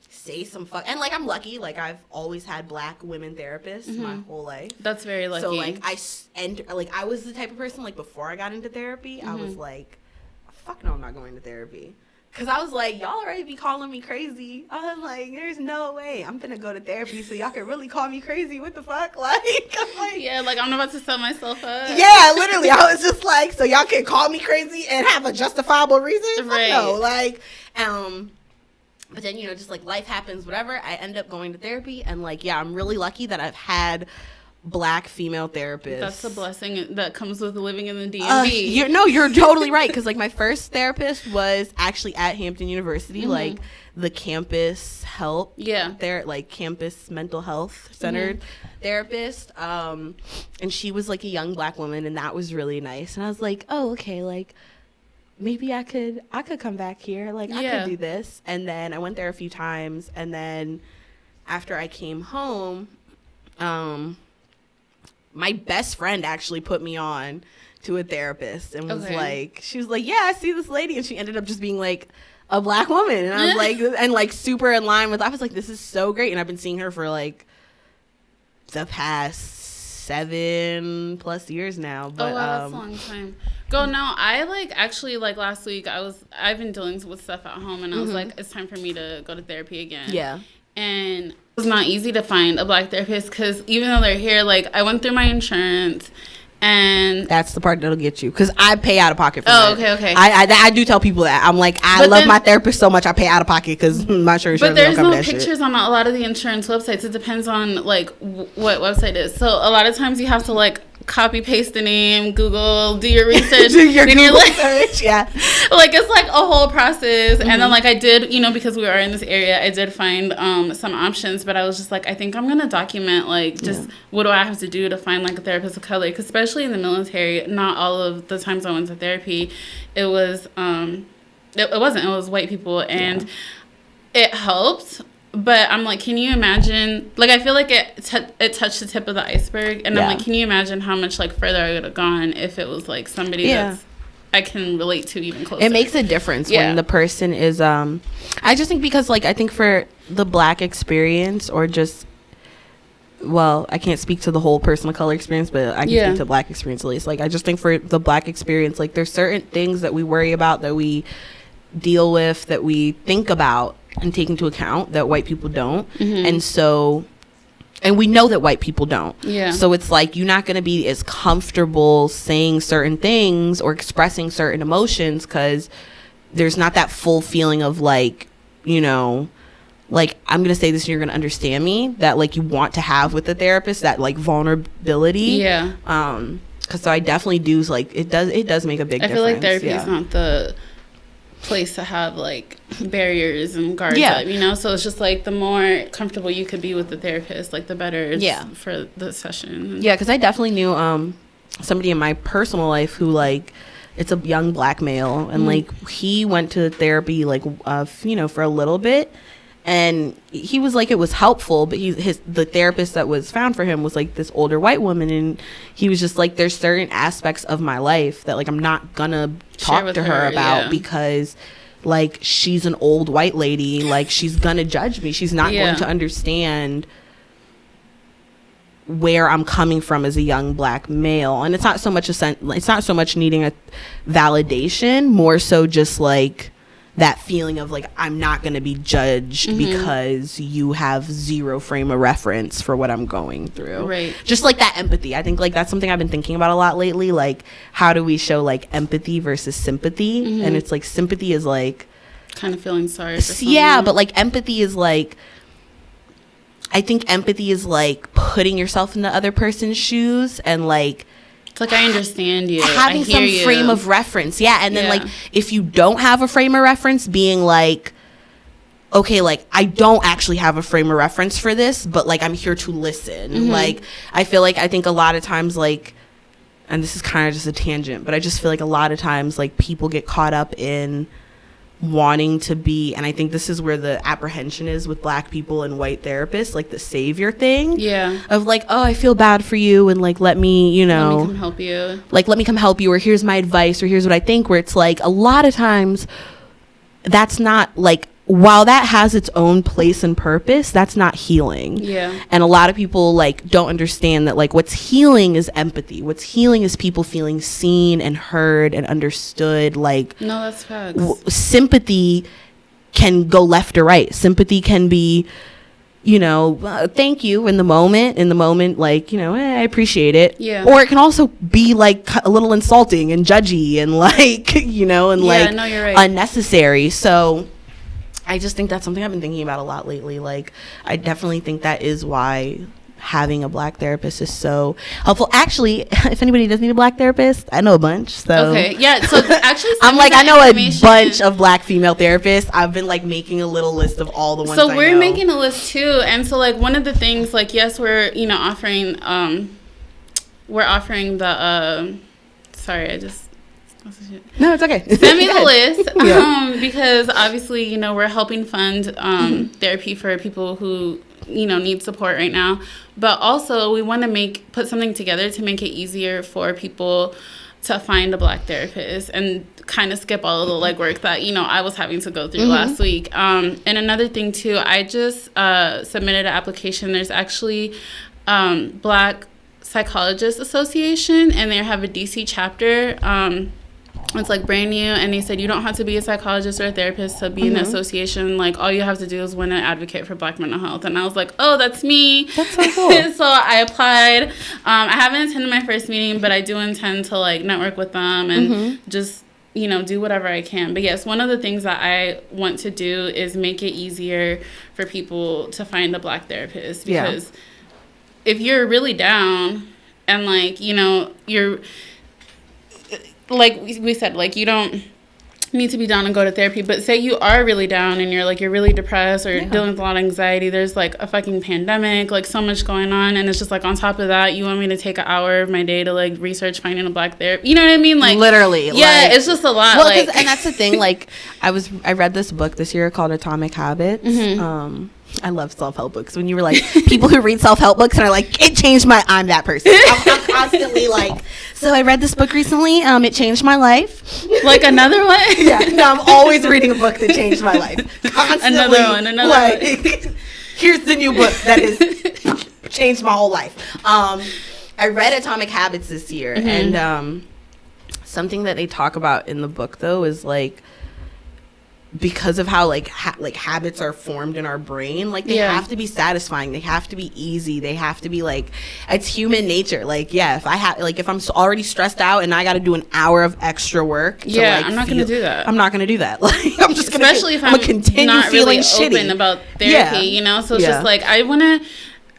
say some and, like, I'm lucky. Like, I've always had Black women therapists my whole life. That's very lucky. So, like, I was the type of person, like, before I got into therapy, I was like, fuck no, I'm not going to therapy. Because I was like, y'all already be calling me crazy. I was like, there's no way I'm going to go to therapy so y'all can really call me crazy. What the fuck? Like, I'm like, yeah, like, I'm about to sell myself up. Yeah, literally. I was just like, so y'all can call me crazy and have a justifiable reason? Right. Fuck no. Like, but then, you know, just like life happens, whatever. I end up going to therapy. And like, yeah, I'm really lucky that I've had Black female therapists. That's a blessing that comes with living in the DMV. You're totally right. Because like my first therapist was actually at Hampton University, like the campus help. Yeah. There, like campus mental health centered therapist. And she was like a young Black woman, and that was really nice. And I was like, oh, okay, like maybe I could come back here. Like I could do this. And then I went there a few times, and then after I came home, my best friend actually put me on to a therapist and was like, she was like, yeah, I see this lady. And she ended up just being like a Black woman. And I was like, and like super in line with, I was like, this is so great. And I've been seeing her for like the past 7+ years now. But, that's a long time. No, I like actually like last week I've been dealing with stuff at home, and I was like, it's time for me to go to therapy again. Yeah. And it was not easy to find a Black therapist because even though they're here, like, I went through my insurance. And that's the part that'll get you, because I pay out of pocket for that. Okay. I do tell people that. I'm like, I love my therapist so much, I pay out of pocket because my insurance. But there's no pictures on a lot of the insurance websites. It depends on like what website it is. So a lot of times you have to like copy paste the name, Google, do your research. Your Google search, yeah. Like it's like a whole process. And then like I did, you know, because we are in this area, I did find some options, but I was just like, I think I'm gonna document like just what do I have to do to find like a therapist of color, because especially in the military, not all of the times I went to therapy, it was it was white people, and it helped. But I'm like, can you imagine? Like, I feel like it touched the tip of the iceberg, and I'm like, can you imagine how much like further I would have gone if it was like somebody that's I can relate to even closer. It makes a difference when the person is. I just think because like I think for the Black experience, or just, well, I can't speak to the whole person of color experience, but I can speak to Black experience at least. Like I just think for the Black experience, like there's certain things that we worry about, that we deal with, that we think about and take into account that white people don't. And so, and we know that white people don't. So it's like you're not going to be as comfortable saying certain things or expressing certain emotions because there's not that full feeling of like, you know, like I'm going to say this and you're going to understand me, that like you want to have with the therapist, that like vulnerability. Because so I definitely do, like it does make a big difference. I feel like therapy is not the place to have like barriers and guards up, you know, so it's just like the more comfortable you could be with the therapist, like the better it's for the session. Because I definitely knew somebody in my personal life who like, it's a young Black male, and like he went to therapy like you know, for a little bit, and he was like, it was helpful, but the therapist that was found for him was like this older white woman, and he was just like, there's certain aspects of my life that like I'm not gonna talk to her about because like she's an old white lady, like she's gonna judge me, she's not going to understand where I'm coming from as a young Black male. And it's not so much it's not so much needing a validation, more so just like that feeling of like, I'm not going to be judged because you have zero frame of reference for what I'm going through. Right. Just like that empathy. I think like that's something I've been thinking about a lot lately. Like, how do we show like empathy versus sympathy? And it's like sympathy is like kind of feeling sorry for someone. Yeah, but like empathy is like, I think empathy is like putting yourself in the other person's shoes and like, it's like, I understand you. Having some frame of reference. Yeah. And then like, if you don't have a frame of reference, being like, okay, like I don't actually have a frame of reference for this, but like I'm here to listen. Like, I think a lot of times like, and this is kind of just a tangent, but I just feel like a lot of times like people get caught up in wanting to be, and I think this is where the apprehension is with Black people and white therapists, like the savior thing of like, oh, I feel bad for you, and like let me, you know, let me come help you, like let me come help you, or here's my advice, or here's what I think, where it's like a lot of times that's not like, while that has its own place and purpose, that's not healing. And a lot of people like don't understand that like what's healing is empathy. What's healing is people feeling seen and heard and understood. Like, no, that's facts. Sympathy can go left or right. Sympathy can be, you know, thank you in the moment, like, you know, I appreciate it. Or it can also be like a little insulting and judgy and like, you know, and like no, you're right. unnecessary. So I just think that's something I've been thinking about a lot lately. Like, I definitely think that is why having a Black therapist is so helpful. Actually, if anybody does need a Black therapist, I know a bunch. So okay, yeah. So actually, I'm like, I know a bunch of Black female therapists. I've been like making a little list of all the ones. So we're know. making a list too, and so like one of the things, like, yes, we're, you know, offering the sorry, I just. No, it's okay. Send me the list because obviously, you know, we're helping fund therapy for people who, you know, need support right now, but also we want to put something together to make it easier for people to find a Black therapist and kind of skip all of the legwork that, you know, I was having to go through last week. And another thing too, I just submitted an application. There's actually Black Psychologists Association, and they have a DC chapter. It's like brand new, and they said you don't have to be a psychologist or a therapist to be in an association. Like, all you have to do is win an advocate for Black mental health. And I was like, oh, that's me. That's so cool. So I applied. I haven't attended my first meeting, but I do intend to like network with them and just, you know, do whatever I can. But yes, one of the things that I want to do is make it easier for people to find a Black therapist, because if you're really down and like, you know, you're, like we said, like, you don't need to be down and go to therapy, but say you are really down and you're really depressed or dealing with a lot of anxiety, there's like a fucking pandemic, like so much going on, and it's just like on top of that you want me to take an hour of my day to like research finding a Black therapist, you know what I mean? Like, literally, yeah, like, it's just a lot. Well, like, and that's the thing, like I read this book this year called Atomic Habits. I love self-help books. When you were like, people who read self-help books and are like, it changed I'm that person. I'm constantly like, so I read this book recently, it changed my life. Like another one? Yeah, no, I'm always reading a book that changed my life. Constantly. Another one. Here's the new book that has changed my whole life. I read Atomic Habits this year, and something that they talk about in the book, though, is like, because of how like habits are formed in our brain, like they have to be satisfying, they have to be easy, they have to be like, it's human nature. Like, if I have, like, if I'm already stressed out and I got to do an hour of extra work to, like, I'm not gonna do that. I'm not gonna do that. Like, I'm just gonna, especially if I'm continue not feeling really shitty open about therapy, you know. So it's just like,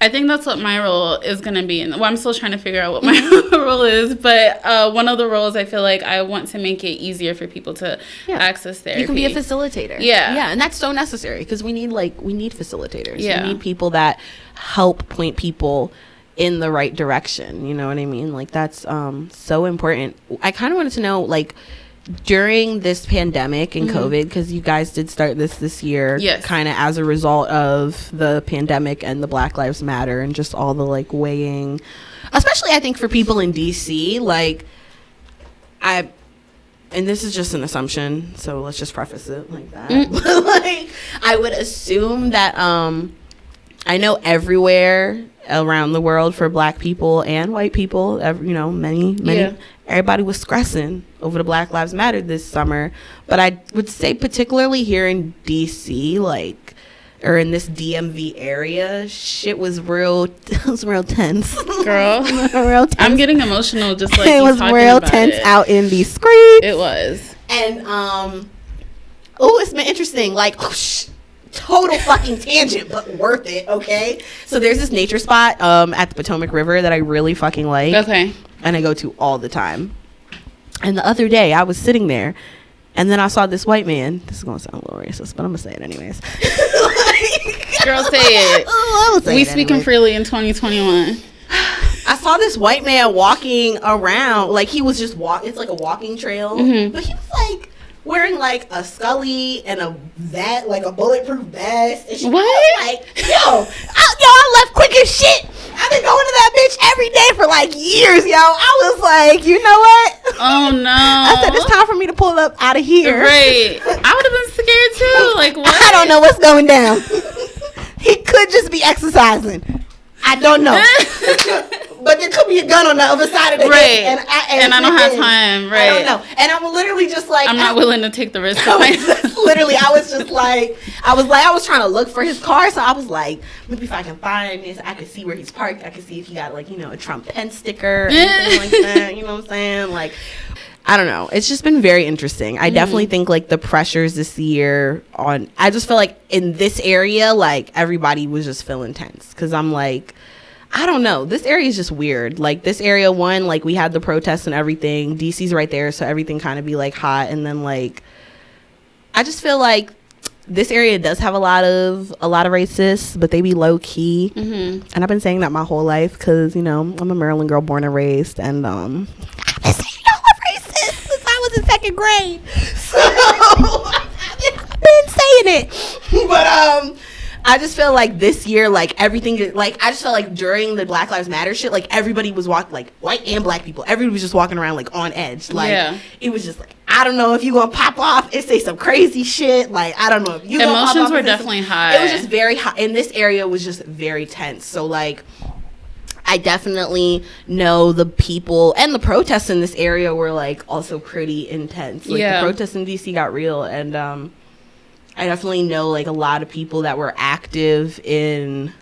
I think that's what my role is going to be. Well, I'm still trying to figure out what my role is. But one of the roles, I feel like I want to make it easier for people to access therapy. You can be a facilitator. Yeah. Yeah, and that's so necessary, because we need facilitators. Yeah. We need people that help point people in the right direction. You know what I mean? Like, that's so important. I kind of wanted to know, like, during this pandemic and COVID, because you guys did start this year, kind of as a result of the pandemic and the Black Lives Matter and just all the like weighing, especially I think for people in DC, like, and this is just an assumption, so let's just preface it like that. But like, I would assume that I know everywhere around the world, for Black people and white people, you know, many everybody was stressing over the Black Lives Matter this summer. But I would say particularly here in DC, like, or in this DMV area, shit was real tense. Girl. Real tense. I'm getting emotional just like it was real tense out in the streets. It was. And it's been interesting, like, total fucking tangent, but worth it. Okay, so there's this nature spot at the Potomac River that I really fucking like. Okay, and I go to all the time. And the other day I was sitting there, and then I saw this white man. This is gonna sound a little racist, but I'm gonna say it anyways. Girl, say it. We speaking freely in 2021. I saw this white man walking around, like he was just it's like a walking trail, but he was like wearing like a Scully and a bulletproof vest. And she was like, I left quick as shit. I've been going to that bitch every day for like years, yo. I was like, you know what? Oh no. I said, it's time for me to pull up out of here. Right. I would have been scared too. Like, what? I don't know what's going down. He could just be exercising. I don't know. But there could be a gun on the other side of the head. And I don't have time. Right. I don't know. And I'm literally just like, I'm not willing to take the risk. Literally, I was trying to look for his car. So I was like, maybe if I can find this, I could see where he's parked. I could see if he got, like, you know, a Trump Pence sticker or anything like that. You know what I'm saying? Like, I don't know. It's just been very interesting. I definitely think, like, the pressures this year I just feel like in this area, like, everybody was just feeling tense. Because I'm like, I don't know. This area is just weird. Like, this area, like, we had the protests and everything. DC's right there, so everything kind of be, like, hot. And then, like, I just feel like this area does have a lot of racists, but they be low-key. And I've been saying that my whole life because, you know, I'm a Maryland girl born and raised. And I've been saying I'm racist since I was in second grade. So, I've been saying it. But, I just feel like this year, like, everything, like, I just felt like during the Black Lives Matter shit, like, everybody was walking, like, white and Black people, everybody was just walking around, like, on edge. Like, it was just like, I don't know if you gonna pop off and say some crazy shit. Like, I don't know if you gonna pop off. Emotions were definitely high. It was just very high. And this area was just very tense. So, like, I definitely know the people, and the protests in this area were like also pretty intense. Like the protests in DC got real, and I definitely know like a lot of people that were active in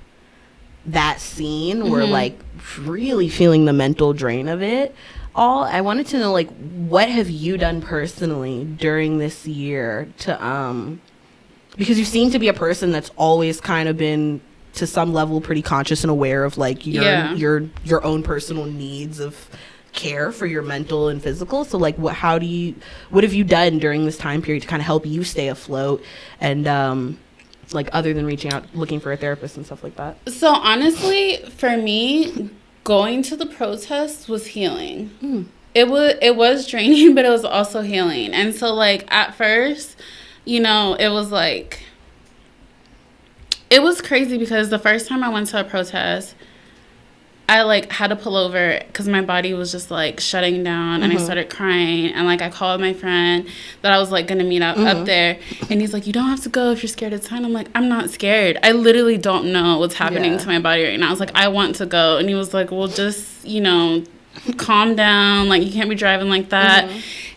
that scene were like really feeling the mental drain of it all. I wanted to know, like, what have you done personally during this year to because you seem to be a person that's always kind of been to some level pretty conscious and aware of like your own personal needs of care for your mental and physical. So like what have you done during this time period to kind of help you stay afloat, and like other than reaching out looking for a therapist and stuff like that? So honestly, for me, going to the protests was healing. It was draining, but it was also healing. And so like at first, you know, it was like, it was crazy because the first time I went to a protest, I like had to pull over because my body was just like shutting down, and I started crying, and like I called my friend that I was like gonna meet up there, and he's like, you don't have to go if you're scared. It's fine. I'm like, I'm not scared. I literally don't know what's happening to my body right now. I was like, I want to go. And he was like, well, just, you know, calm down, like you can't be driving like that.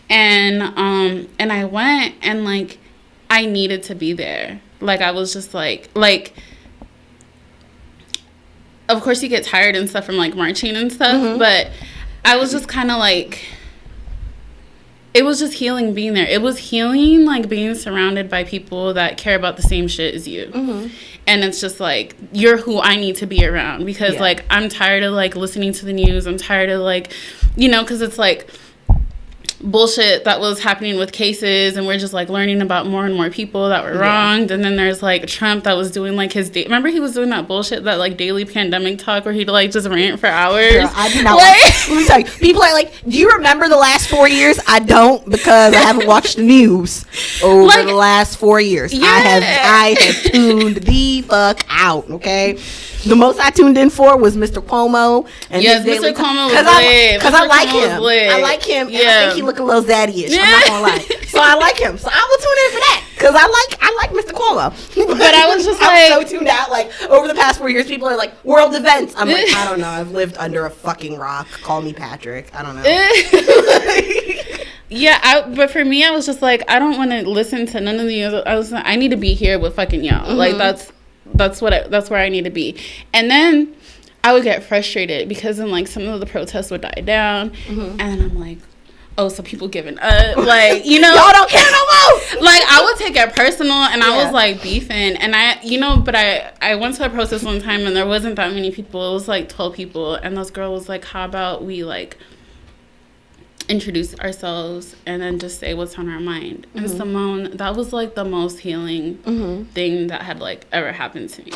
And I went, and like I needed to be there. Like I was just like of course you get tired and stuff from like marching and stuff, but I was just kind of like, it was just healing being there. It was healing like being surrounded by people that care about the same shit as you. And it's just like, you're who I need to be around, because like I'm tired of like listening to the news. I'm tired of like, you know, because it's like bullshit that was happening with cases, and we're just like learning about more and more people that were wronged. And then there's like Trump that was doing like his remember he was doing that bullshit, that like daily pandemic talk where he'd like just rant for hours. Girl, I do not let me tell you, people are like, do you remember the last 4 years? I don't, because I haven't watched the news over like, the last 4 years. I have tuned the fuck out. Okay, the most I tuned in for was Mr. Cuomo, and Mr. Cuomo was lit. Because I like him. I like him, and I think he look a little zaddy-ish. I'm not gonna lie. So I like him. So I will tune in for that, because I like Mr. Cuomo. But I was just like, I was so tuned out. Like over the past 4 years, people are like, world events. I'm like, I don't know. I've lived under a fucking rock. Call me Patrick. I don't know. But for me, I was just like, I don't want to listen to none of the news. I need to be here with fucking y'all. Like that's where I need to be. And then I would get frustrated because then like some of the protests would die down, and then I'm like, oh, so people giving up, like, you know, y'all don't care no more. Like I would take it personal, and I was like beefing, and but I went to a protest one time, and there wasn't that many people. It was like 12 people, and this girl was like, how about we like introduce ourselves and then just say what's on our mind. And Simone, that was like the most healing thing that had like ever happened to me.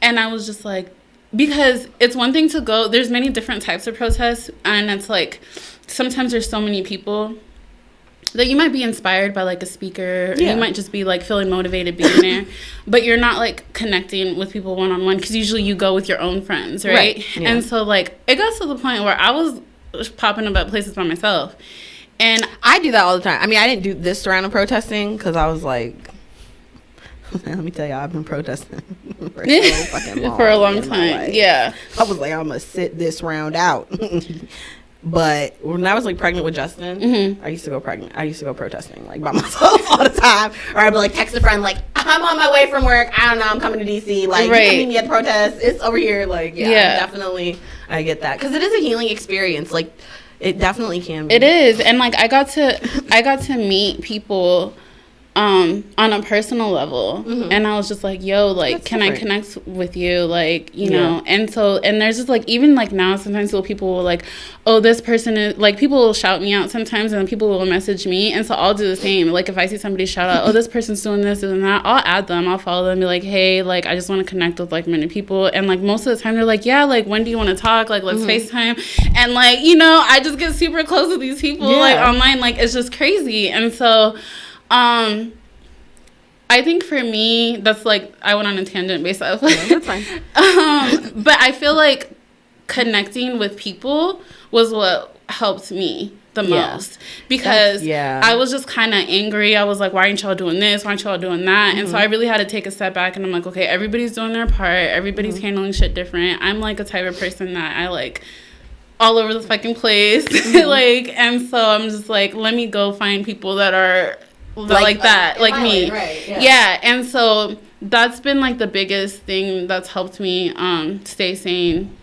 And I was just like, because it's one thing to go, there's many different types of protests, and it's like sometimes there's so many people that you might be inspired by like a speaker, or you might just be like feeling motivated being there, but you're not like connecting with people one-on-one, because usually you go with your own friends, right? And so like it got to the point where I was popping up places by myself, and I do that all the time. I mean, I didn't do this round of protesting because I was like, let me tell you, I've been protesting for so fucking long, for a long time. I was like, I'm gonna sit this round out. But when I was like pregnant with Justin, I used to go protesting like by myself all the time, or I'd be like text a friend like, I'm on my way from work, I don't know, I'm coming to DC, like you can meet me at the protest, it's over here. Like definitely I get that, because it is a healing experience. Like it definitely can be. It is. And like I got to meet people on a personal level, and I was just like, yo, like, that's can different. I connect with you, like, you know? And so, and there's just like, even like now sometimes people will like, oh, this person is like, people will shout me out sometimes, and then people will message me, and so I'll do the same. Like if I see somebody shout out, oh, this person's doing this and that, I'll add them, I'll follow them, and be like, hey, like I just want to connect with like many people. And like most of the time they're like, yeah, like when do you want to talk, like let's FaceTime. And like, you know, I just get super close with these people like online, like it's just crazy. And so I think for me, that's like, I went on a tangent based off. That's fine. But I feel like connecting with people was what helped me the most, because yeah. I was just kind of angry. I was like, why aren't y'all doing this? Why aren't y'all doing that? Mm-hmm. And so I really had to take a step back, and I'm like, okay, everybody's doing their part. Everybody's Mm-hmm. handling shit different. I'm like a type of person that I like all over the fucking place. Mm-hmm. Like, and so I'm just like, let me go find people that are like that, like me. Right, yeah. And so that's been like the biggest thing that's helped me stay sane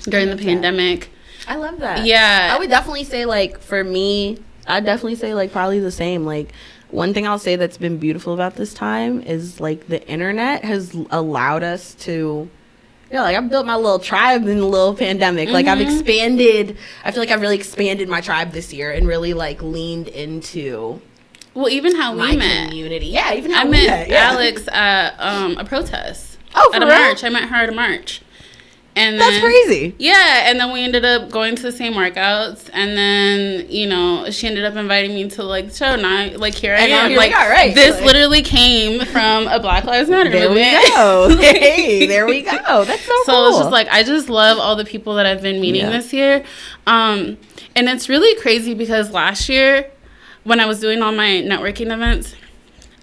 during the pandemic. I love that. Yeah. I would definitely say, like, for me, I'd definitely say, like, probably the same. Like, one thing I'll say that's been beautiful about this time is, like, the internet has allowed us to, like, I've built my little tribe in the little pandemic. Mm-hmm. Like, I've expanded, I feel like I've really expanded my tribe this year and really, like, leaned into even how we met. Community. Yeah, even how I we met yeah. Alex at a protest. Oh, at a real? march. I met her at a march. And that's crazy. Yeah, and then we ended up going to the same workouts, and then she ended up inviting me to like the show. Now, like here I am. Like, all right, this literally came from a Black Lives Matter there movement. We go. Hey, there we go. That's so cool. It's just like I just love all the people that I've been meeting this year, and it's really crazy because last year when I was doing all my networking events,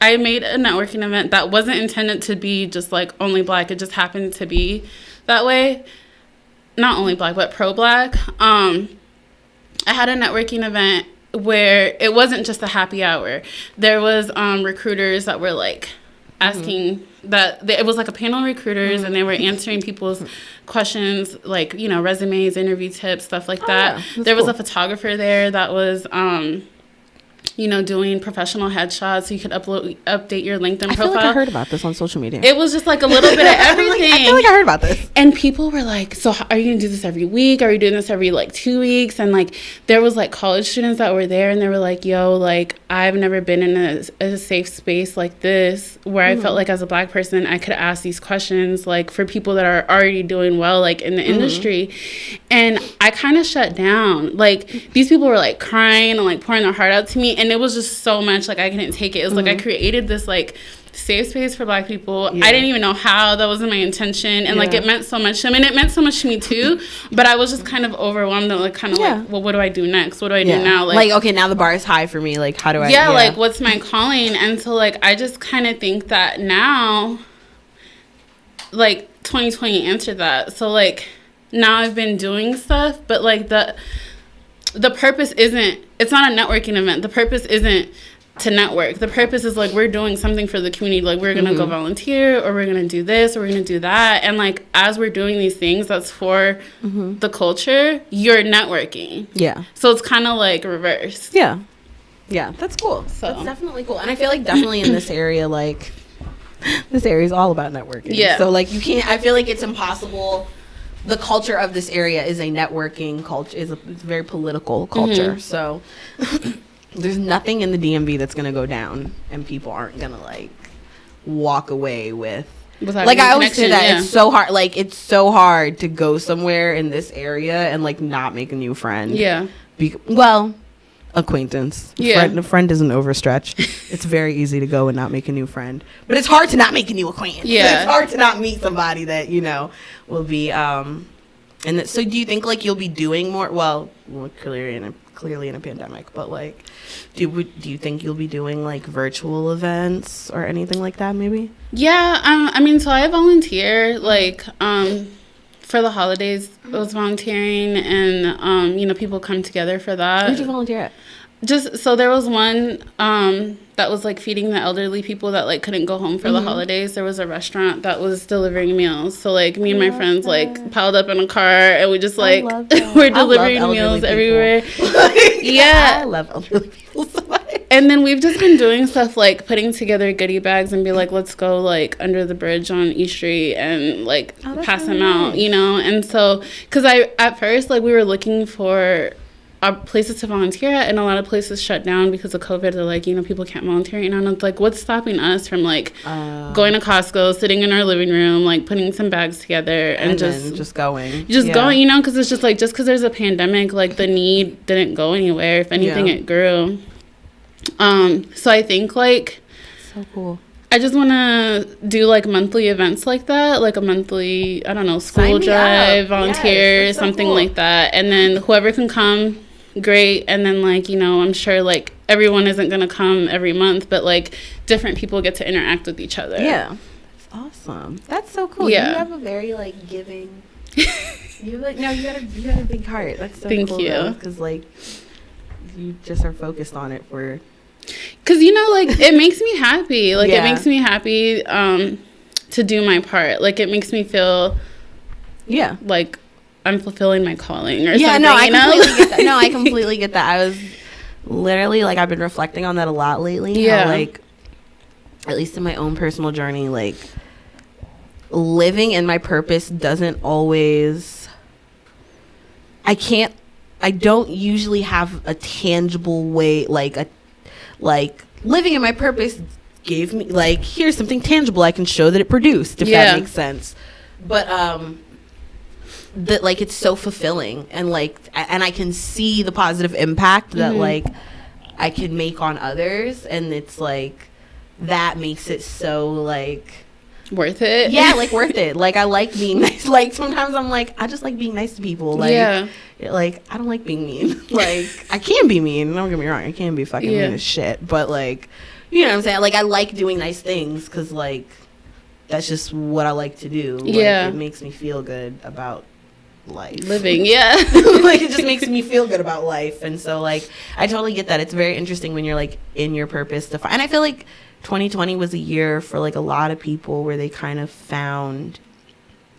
I made a networking event that wasn't intended to be just like only Black. It just happened to be that way. Not only Black, but pro-Black. I had a networking event where it wasn't just a happy hour. There was recruiters that were like asking that it was like a panel of recruiters, and they were answering people's questions, like resumes, interview tips, stuff like that. There was a photographer there that was doing professional headshots so you could update your LinkedIn profile. I feel like I heard about this on social media. It was just like a little bit of everything. I feel like I heard about this. And people were like, so are you going to do this every week? Are you doing this every like 2 weeks? And like there was like college students that were there, and they were like, yo, like I've never been in a safe space like this where I felt like as a Black person I could ask these questions like for people that are already doing well like in the industry. And I kind of shut down. Like these people were like crying and like pouring their heart out to me, and it was just so much like I couldn't take it. It was like I created this like safe space for Black people. I didn't even know how. That wasn't my intention, and like it meant so much to them, and it meant so much to me too, but I was just kind of overwhelmed and like kind of like, well, what do I do next? What do I do now? Like okay, now the bar is high for me. Like how do I like what's my calling? And so like I just kind of think that now like 2020 answered that. So like now I've been doing stuff, but like the purpose isn't, it's not a networking event. The purpose isn't to network. The purpose is like we're doing something for the community. Like we're gonna go volunteer, or we're gonna do this, or we're gonna do that. And like as we're doing these things that's for the culture, you're networking. Yeah. So it's kind of like reverse. Yeah. Yeah, that's cool. So that's definitely cool. And I feel like definitely in this area, like this area is all about networking. Yeah. So like you can't, I feel like it's impossible. The culture of this area is a networking culture. It's a very political culture. So there's nothing in the DMV that's going to go down and people aren't going to like walk away with. Like I always say that it's so hard. Like it's so hard to go somewhere in this area and like not make a new friend. Yeah. Acquaintance. A friend is an overstretch. It's very easy to go and not make a new friend, but it's hard to not make a new acquaintance. Yeah. It's hard to not meet somebody that will be and so do you think like you'll be doing more? Well, clearly in a pandemic, but like do you think you'll be doing like virtual events or anything like that maybe? Yeah, I mean, so I volunteer like for the holidays. I was volunteering, and people come together for that. Where did you volunteer at? Just so there was one that was like feeding the elderly people that like couldn't go home for the holidays. There was a restaurant that was delivering meals. So like me and my friends like piled up in a car, and we just like we're delivering meals everywhere. I love elderly people so much. And then we've just been doing stuff like putting together goodie bags and be like, let's go like under the bridge on E Street and like pass them out, And so, because at first like we were looking for places to volunteer at, and a lot of places shut down because of COVID. They're like, people can't volunteer. And it's like, what's stopping us from like going to Costco, sitting in our living room, like putting some bags together and just going, because it's just like, just because there's a pandemic, like the need didn't go anywhere. If anything, it grew. So I think like so cool. I just want to do like monthly events like that, like a monthly, I don't know, school drive, volunteer, something like that. And then whoever can come great. And then, like, you know, I'm sure, like, everyone isn't going to come every month, but, like, different people get to interact with each other. Yeah. That's awesome. That's so cool. Yeah. You have a very, like, giving... you got a big heart. That's so Thank cool. you. Because, like, you just are focused on it for... Because, you know, like, it makes me happy. Like, Yeah. it makes me happy to do my part. Like, it makes me feel... Yeah. Like, I'm fulfilling my calling or Yeah, something, no, I you know? completely get that. No, I completely get that. I was literally, like, I've been reflecting on that a lot lately. Yeah. How, like, at least in my own personal journey, like, living in my purpose doesn't always... I don't usually have a tangible way, like, living in my purpose gave me, like, here's something tangible I can show that it produced, if that makes sense. But, that, like, it's so fulfilling, and, like, and I can see the positive impact that, like, I can make on others, and it's, like, that makes it so, like... Worth it? Yeah, like, worth it. Like, I like being nice. Like, sometimes I'm like, I just like being nice to people. Like, like, I don't like being mean. Like, I can be mean. Don't get me wrong. I can be fucking mean as shit. But, like, you know what I'm saying? Like, I like doing nice things because, like, that's just what I like to do. Like, it makes me feel good about life. Living, Like, it just makes me feel good about life. And so, like, I totally get that. It's very interesting when you're, like, in your purpose to find. And I feel like 2020 was a year for, like, a lot of people where they kind of found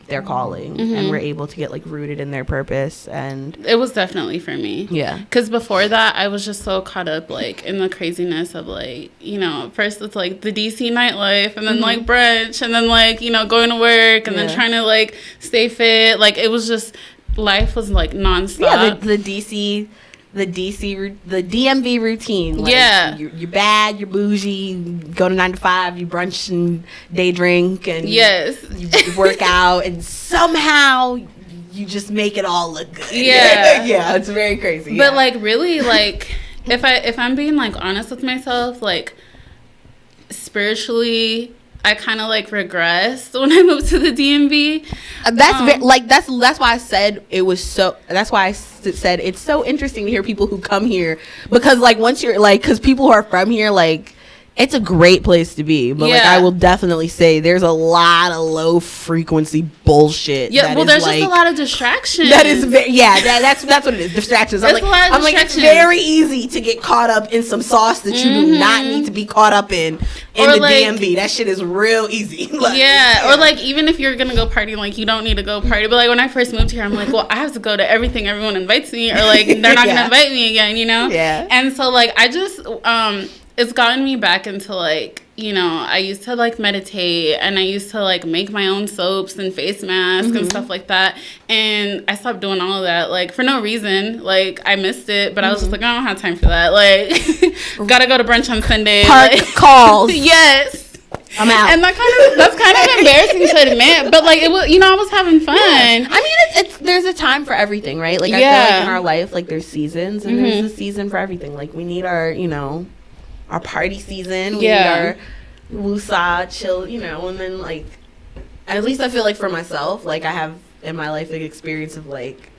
their calling and were able to get, like, rooted in their purpose. And it was definitely for me. Yeah. Because before that, I was just so caught up, like, in the craziness of, like, you know, first it's, like, the DC nightlife, and then, like, brunch, and then, like, you know, going to work, and then trying to, like, stay fit. Like, it was just, life was, like, nonstop. Yeah, the DMV routine. Like, you're bad, you're bougie, you go to 9 to 5, you brunch and day drink, and you work out, and somehow you just make it all look good. Yeah, it's very crazy. But like, really, like, if I'm being, like, honest with myself, like, spiritually, I kind of, like, regressed when I moved to the DMV. That's why I said it was so. That's why I said it's so interesting to hear people who come here, because, like, once you're, like, because people who are from here, like, it's a great place to be, but like, I will definitely say there's a lot of low frequency bullshit. There's just a lot of distractions. That is that's what it is. Distractions. I'm like, it's very easy to get caught up in some sauce that you do not need to be caught up in the, like, DMV. That shit is real easy. Like, or, like, even if you're gonna go party, like, you don't need to go party. But, like, when I first moved here, I'm like, well, I have to go to everything everyone invites me, or, like, they're not gonna invite me again, you know? Yeah. And so, like, I just it's gotten me back into, like, you know, I used to, like, meditate, and I used to, like, make my own soaps and face masks and stuff like that. And I stopped doing all of that, like, for no reason. Like, I missed it, but I was just like, I don't have time for that. Like, gotta go to brunch on Sunday. Park calls. Yes. I'm out. And that's kind of embarrassing to admit, but, like, it was, you know, I was having fun. Yeah. I mean, it's there's a time for everything, right? Like, I feel like in our life, like, there's seasons, and there's a season for everything. Like, we need our, you know, our party season. We need our woosah, chill, you know, and then, like, at least I feel like for myself, like, I have in my life the experience of, like,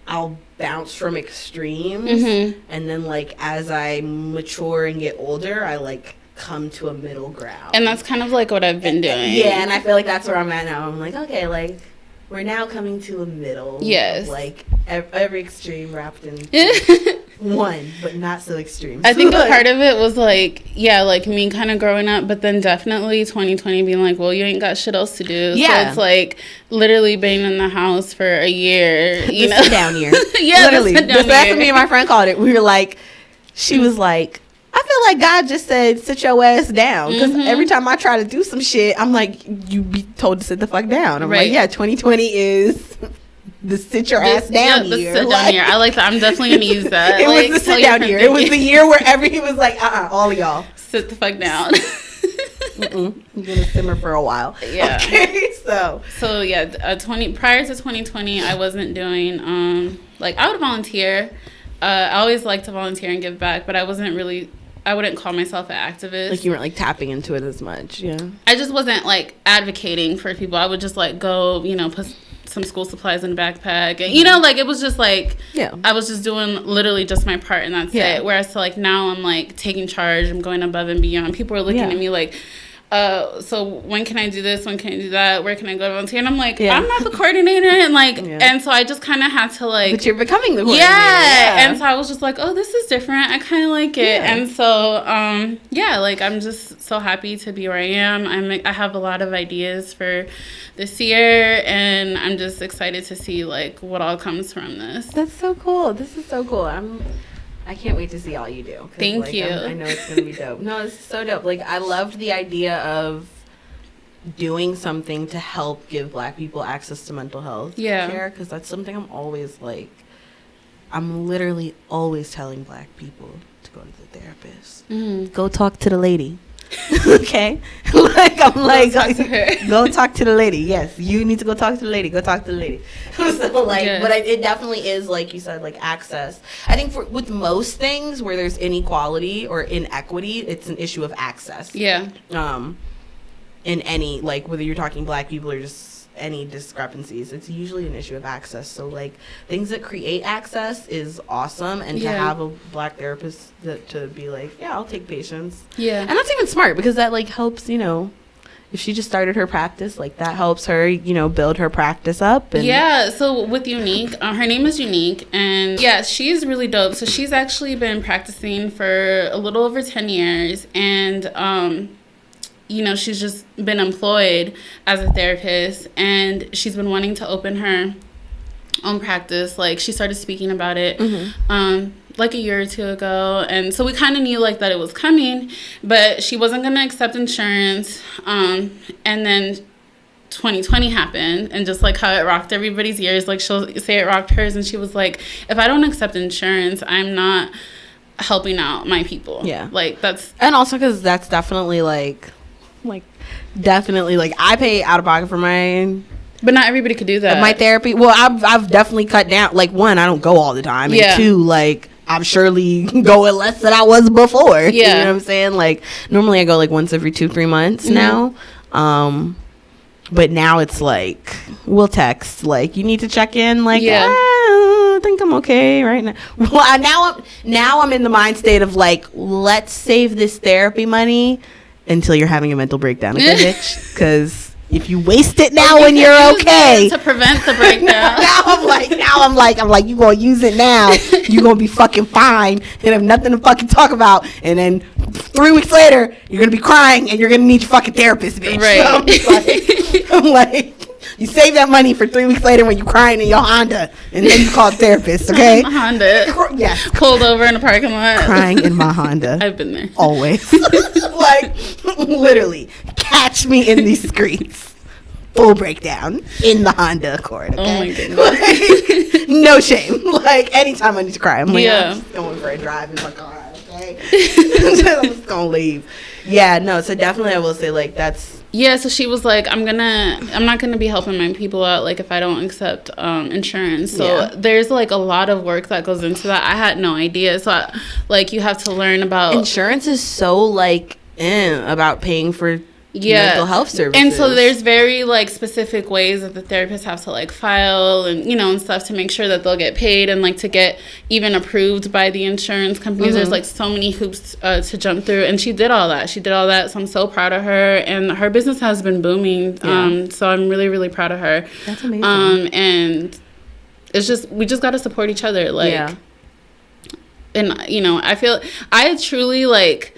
I'll bounce from extremes, and then, like, as I mature and get older, I, like, come to a middle ground. And that's kind of, like, what I've been doing. Yeah, and I feel like that's where I'm at now. I'm like, okay, like, we're now coming to a middle. Yes. Like, every extreme wrapped in one, but not so extreme. I think a part of it was, like, like, me kind of growing up, but then definitely 2020 being like, well, you ain't got shit else to do. Yeah. So it's, like, literally being in the house for a year, you know? Sit down year. Literally. That's what me and my friend called it. We were like, she was like, I feel like God just said, sit your ass down. Because every time I try to do some shit, I'm like, you be told to sit the fuck down. I'm like, yeah, 2020 is the sit your ass down year. The sit down year. I like that. I'm definitely going to use that. It was the sit down year. It was the year where he was like, all of y'all. Sit the fuck down. I'm going to simmer for a while. Yeah. Okay, so yeah, prior to 2020, I wasn't doing, like, I would volunteer. I always like to volunteer and give back, but I wouldn't call myself an activist. Like, you weren't, like, tapping into it as much, yeah. I just wasn't, like, advocating for people. I would just, like, go, you know, some school supplies in a backpack, and you know, like it was just like I was just doing literally just my part, and that's it. Whereas so like now I'm like taking charge, I'm going above and beyond. People are looking at me like, so when can I do this? When can I do that? Where can I go to volunteer? And I'm like, I'm not the coordinator, and like, and so I just kind of had to like. But you're becoming the coordinator. And so I was just like, oh, this is different. I kind of like it, and so like I'm just so happy to be where I am. I have a lot of ideas for this year, and I'm just excited to see like what all comes from this. That's so cool. This is so cool. I can't wait to see all you do. Thank you. I know it's going to be dope. No, it's so dope. Like, I loved the idea of doing something to help give Black people access to mental health care, because that's something I'm always, like, I'm literally always telling Black people to go to the therapist. Mm-hmm. Go talk to the lady. Okay? Like, I'm like, go talk to the lady. Yes, you need to go talk to the lady. Go talk to the lady. So, like, but it definitely is, like you said, like, access. I think with most things where there's inequality or inequity, it's an issue of access. Yeah. In any, like, whether you're talking Black people or just any discrepancies, it's usually an issue of access. So like things that create access is awesome, and to have a Black therapist to be like, I'll take patients, and that's even smart, because that like helps, you know, if she just started her practice, like that helps her, you know, build her practice up. And so with Unique, her name is Unique, and she's really dope. So she's actually been practicing for a little over 10 years, and you know, she's just been employed as a therapist, and she's been wanting to open her own practice. Like, she started speaking about it like a year or two ago, and so we kind of knew like that it was coming, but she wasn't going to accept insurance. And then 2020 happened, and just like how it rocked everybody's ears, like she'll say it rocked hers, and she was like, if I don't accept insurance, I'm not helping out my people. Like, that's, and also because that's definitely like definitely like I pay out of pocket for my, but not everybody could do that. My therapy. Well, I've definitely cut down. Like, one, I don't go all the time, and two, like I'm surely going less than I was before. You know what I'm saying? Like, normally I go like once every 2-3 months now. But now it's like we'll text, like, you need to check in, like, I think I'm okay right now. Well, now I'm in the mind state of like, let's save this therapy money until you're having a mental breakdown, okay, bitch? Because if you waste it now when you're okay, to prevent the breakdown. now I'm like, you gonna use it now? You gonna be fucking fine and have nothing to fucking talk about, and then 3 weeks later you're gonna be crying and you're gonna need your fucking therapist, bitch. Right? So I'm like, you save that money for 3 weeks later when you're crying in your Honda, and then you call a therapist, okay? My Honda. Yes. Pulled over in a parking lot. Crying in my Honda. I've been there. Always. Like, literally, catch me in these streets. Full breakdown in the Honda Accord, okay? Oh, my goodness. Like, no shame. Like, anytime I need to cry, I'm like, I'm just going for a drive in my car, okay? I'm just going to leave. Yeah, no, so definitely I will say, like, that's... Yeah, so she was like, I'm not gonna be helping my people out, like, if I don't accept insurance. So there's like a lot of work that goes into that. I had no idea. So like, you have to learn about insurance is so like about paying for mental health services. And so there's very like specific ways that the therapists have to like file and, you know, and stuff to make sure that they'll get paid, and like to get even approved by the insurance companies. There's like so many hoops to jump through, and she did all that. So I'm so proud of her, and her business has been booming. So I'm really, really proud of her. That's amazing. And it's just, we just got to support each other. Like, and you know, I truly like,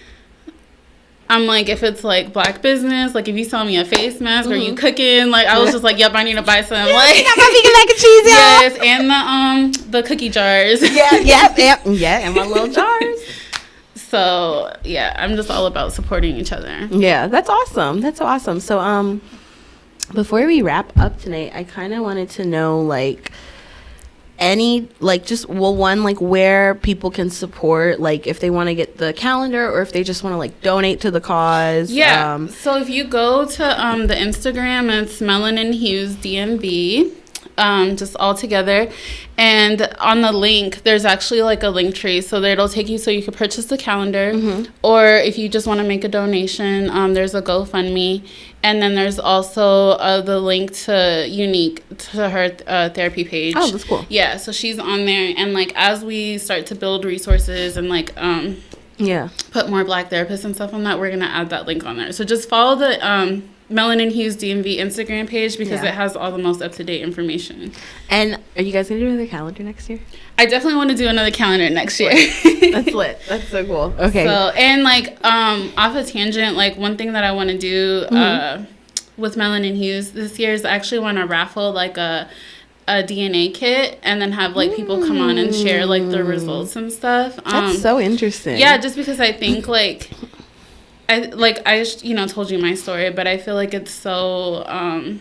I'm like, if it's like Black business, like if you sell me a face mask or you cooking, like I was just like, yep, I need to buy some. Like, got my vegan mac and cheese, yes, and the cookie jars. And my little jars. So yeah, I'm just all about supporting each other. Yeah, that's awesome. That's awesome. So before we wrap up tonight, I kind of wanted to know like any like just one like where people can support, like if they want to get the calendar or if they just want to like donate to the cause. So if you go to the Instagram, it's Melanin Hues DMV, just all together. And on the link, there's actually like a link tree, so that it'll take you so you can purchase the calendar, or if you just want to make a donation, there's a GoFundMe, and then there's also the link to Unique, to her therapy page. Oh, that's cool. Yeah, so she's on there, and like as we start to build resources and like put more Black therapists and stuff on that, we're gonna add that link on there. So just follow the Melanin Hues DMV Instagram page, because it has all the most up-to-date information. And are you guys going to do another calendar next year? I definitely want to do another calendar next year. That's lit. That's so cool. Okay. So, and like off a tangent, like one thing that I want to do with Melanin Hues this year is I actually want to raffle like a DNA kit, and then have like people come on and share like their results and stuff. That's so interesting. Yeah, just because I think like I told you my story, but I feel like it's so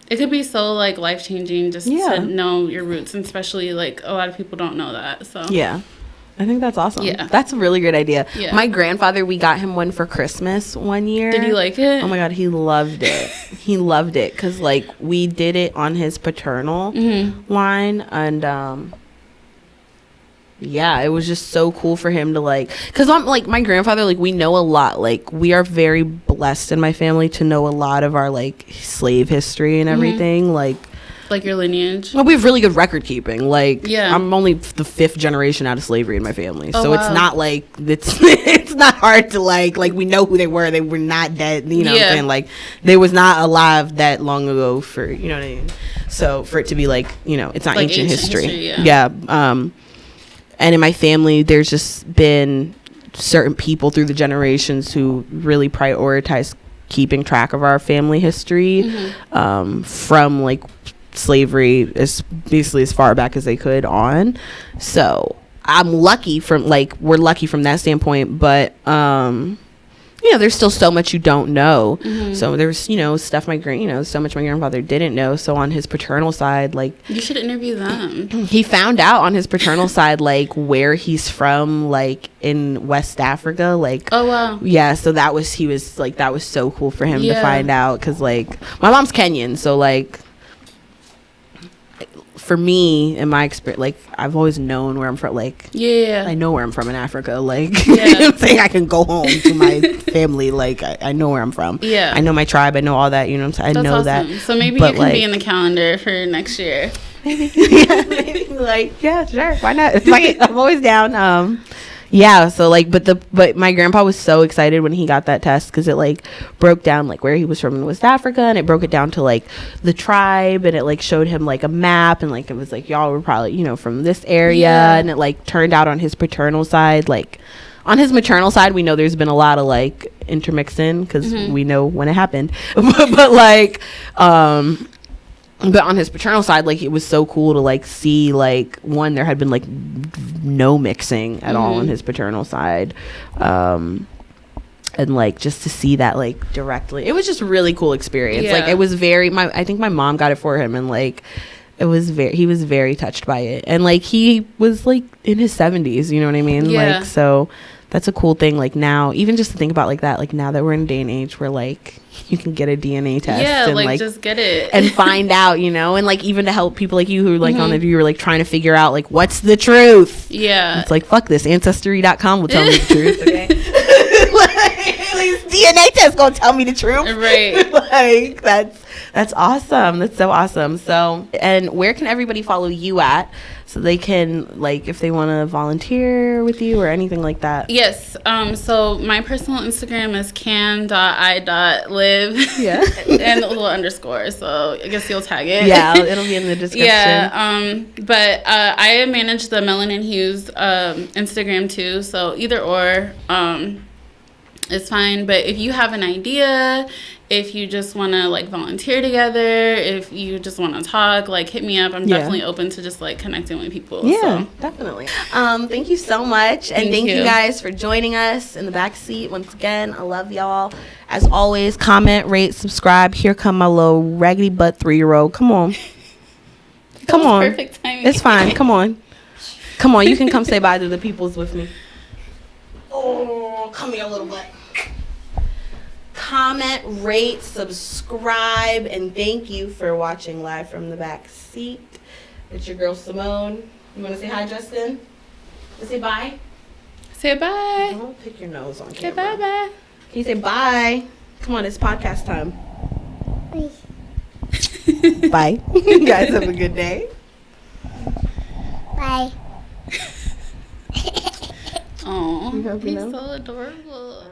it could be so like life changing just to know your roots, and especially like a lot of people don't know that. So yeah, I think that's awesome. Yeah, that's a really great idea. Yeah. My grandfather, we got him one for Christmas one year. Did he like it? Oh my God, he loved it. He loved it because like we did it on his paternal line, and yeah, it was just so cool for him to like, because I'm like, my grandfather, like we know a lot, like we are very blessed in my family to know a lot of our like slave history and everything, like your lineage. Well, we have really good record keeping. Like, yeah, I'm only the 5th generation out of slavery in my family, so wow. It's not like it's not hard to like we know who they were not dead, you know what I'm saying? Like they was not alive that long ago for, you know what I mean, so for it to be like, you know, it's not like ancient history. And in my family, there's just been certain people through the generations who really prioritize keeping track of our family history, from like slavery as basically as far back as they could on. So I'm lucky we're lucky from that standpoint, but you know, there's still so much you don't know. So there's, you know, stuff so much my grandfather didn't know. So on his paternal side, like, you should interview them. He found out on his paternal side, like where he's from, like in West Africa, like, oh wow, yeah. So that was so cool for him to find out, because like my mom's Kenyan, so like for me, in my experience, like I've always known where I'm from. Like, I know where I'm from in Africa. Like, you know what I'm saying, I can go home to my family. Like, I know where I'm from. Yeah, I know my tribe. I know all that. You know what I'm saying? I know awesome. That. So maybe you can be in the calendar for next year. Maybe. Maybe. Like, yeah, sure. Why not? It's like, I'm always down. Yeah, so like, but my grandpa was so excited when he got that test, because it like broke down like where he was from in West Africa, and it broke it down to like the tribe, and it like showed him like a map, and like it was like, y'all were probably, you know, from this area, and it like turned out on his paternal side, like on his maternal side, we know there's been a lot of like intermixing, because we know when it happened, but like but on his paternal side, like, it was so cool to like see, like, one, there had been like no mixing at all on his paternal side, and like just to see that like directly, it was just a really cool experience. Like, it was very, I think my mom got it for him, and like he was very touched by it, and like he was like in his 70s, you know what I mean? Like, so that's a cool thing. Like, now, even just to think about like that, like now that we're in a day and age where like you can get a DNA test, and like just get it and find out, you know, and like even to help people like you who are like on the view, are like trying to figure out like what's the truth. It's like, fuck this, ancestry.com will tell me the truth. Okay. Like, DNA test gonna tell me the truth, right? Like, that's awesome. That's so awesome. So, and where can everybody follow you at, so they can, like, if they want to volunteer with you or anything like that? Yes. So my personal Instagram is can.i.live. Yeah. And a little underscore. So I guess you'll tag it. Yeah, it'll be in the description. Yeah. But I manage the Melanin Hues Instagram too. So either or it's fine. But if you have an idea, if you just want to like volunteer together, if you just want to talk, like, hit me up. I'm definitely open to just like connecting with people. Yeah, so. Definitely. Thank you so much. And thank you guys for joining us in the backseat. Once again, I love y'all. As always, comment, rate, subscribe. Here come my little raggedy butt 3-year-old. Come on. Come on. Perfect timing. It's fine. Come on. Come on. You can come say bye to the peoples with me. Oh, come here, little butt. comment, rate, subscribe, and thank you for watching Live from the Back Seat. It's your girl Simone. You want to say hi, Justin? Say bye. Say bye. Don't pick your nose on Say camera. bye-bye. Can you say bye? Come on, it's podcast time. Bye. You guys have a good day. Bye. Oh, You happy he's now? so adorable.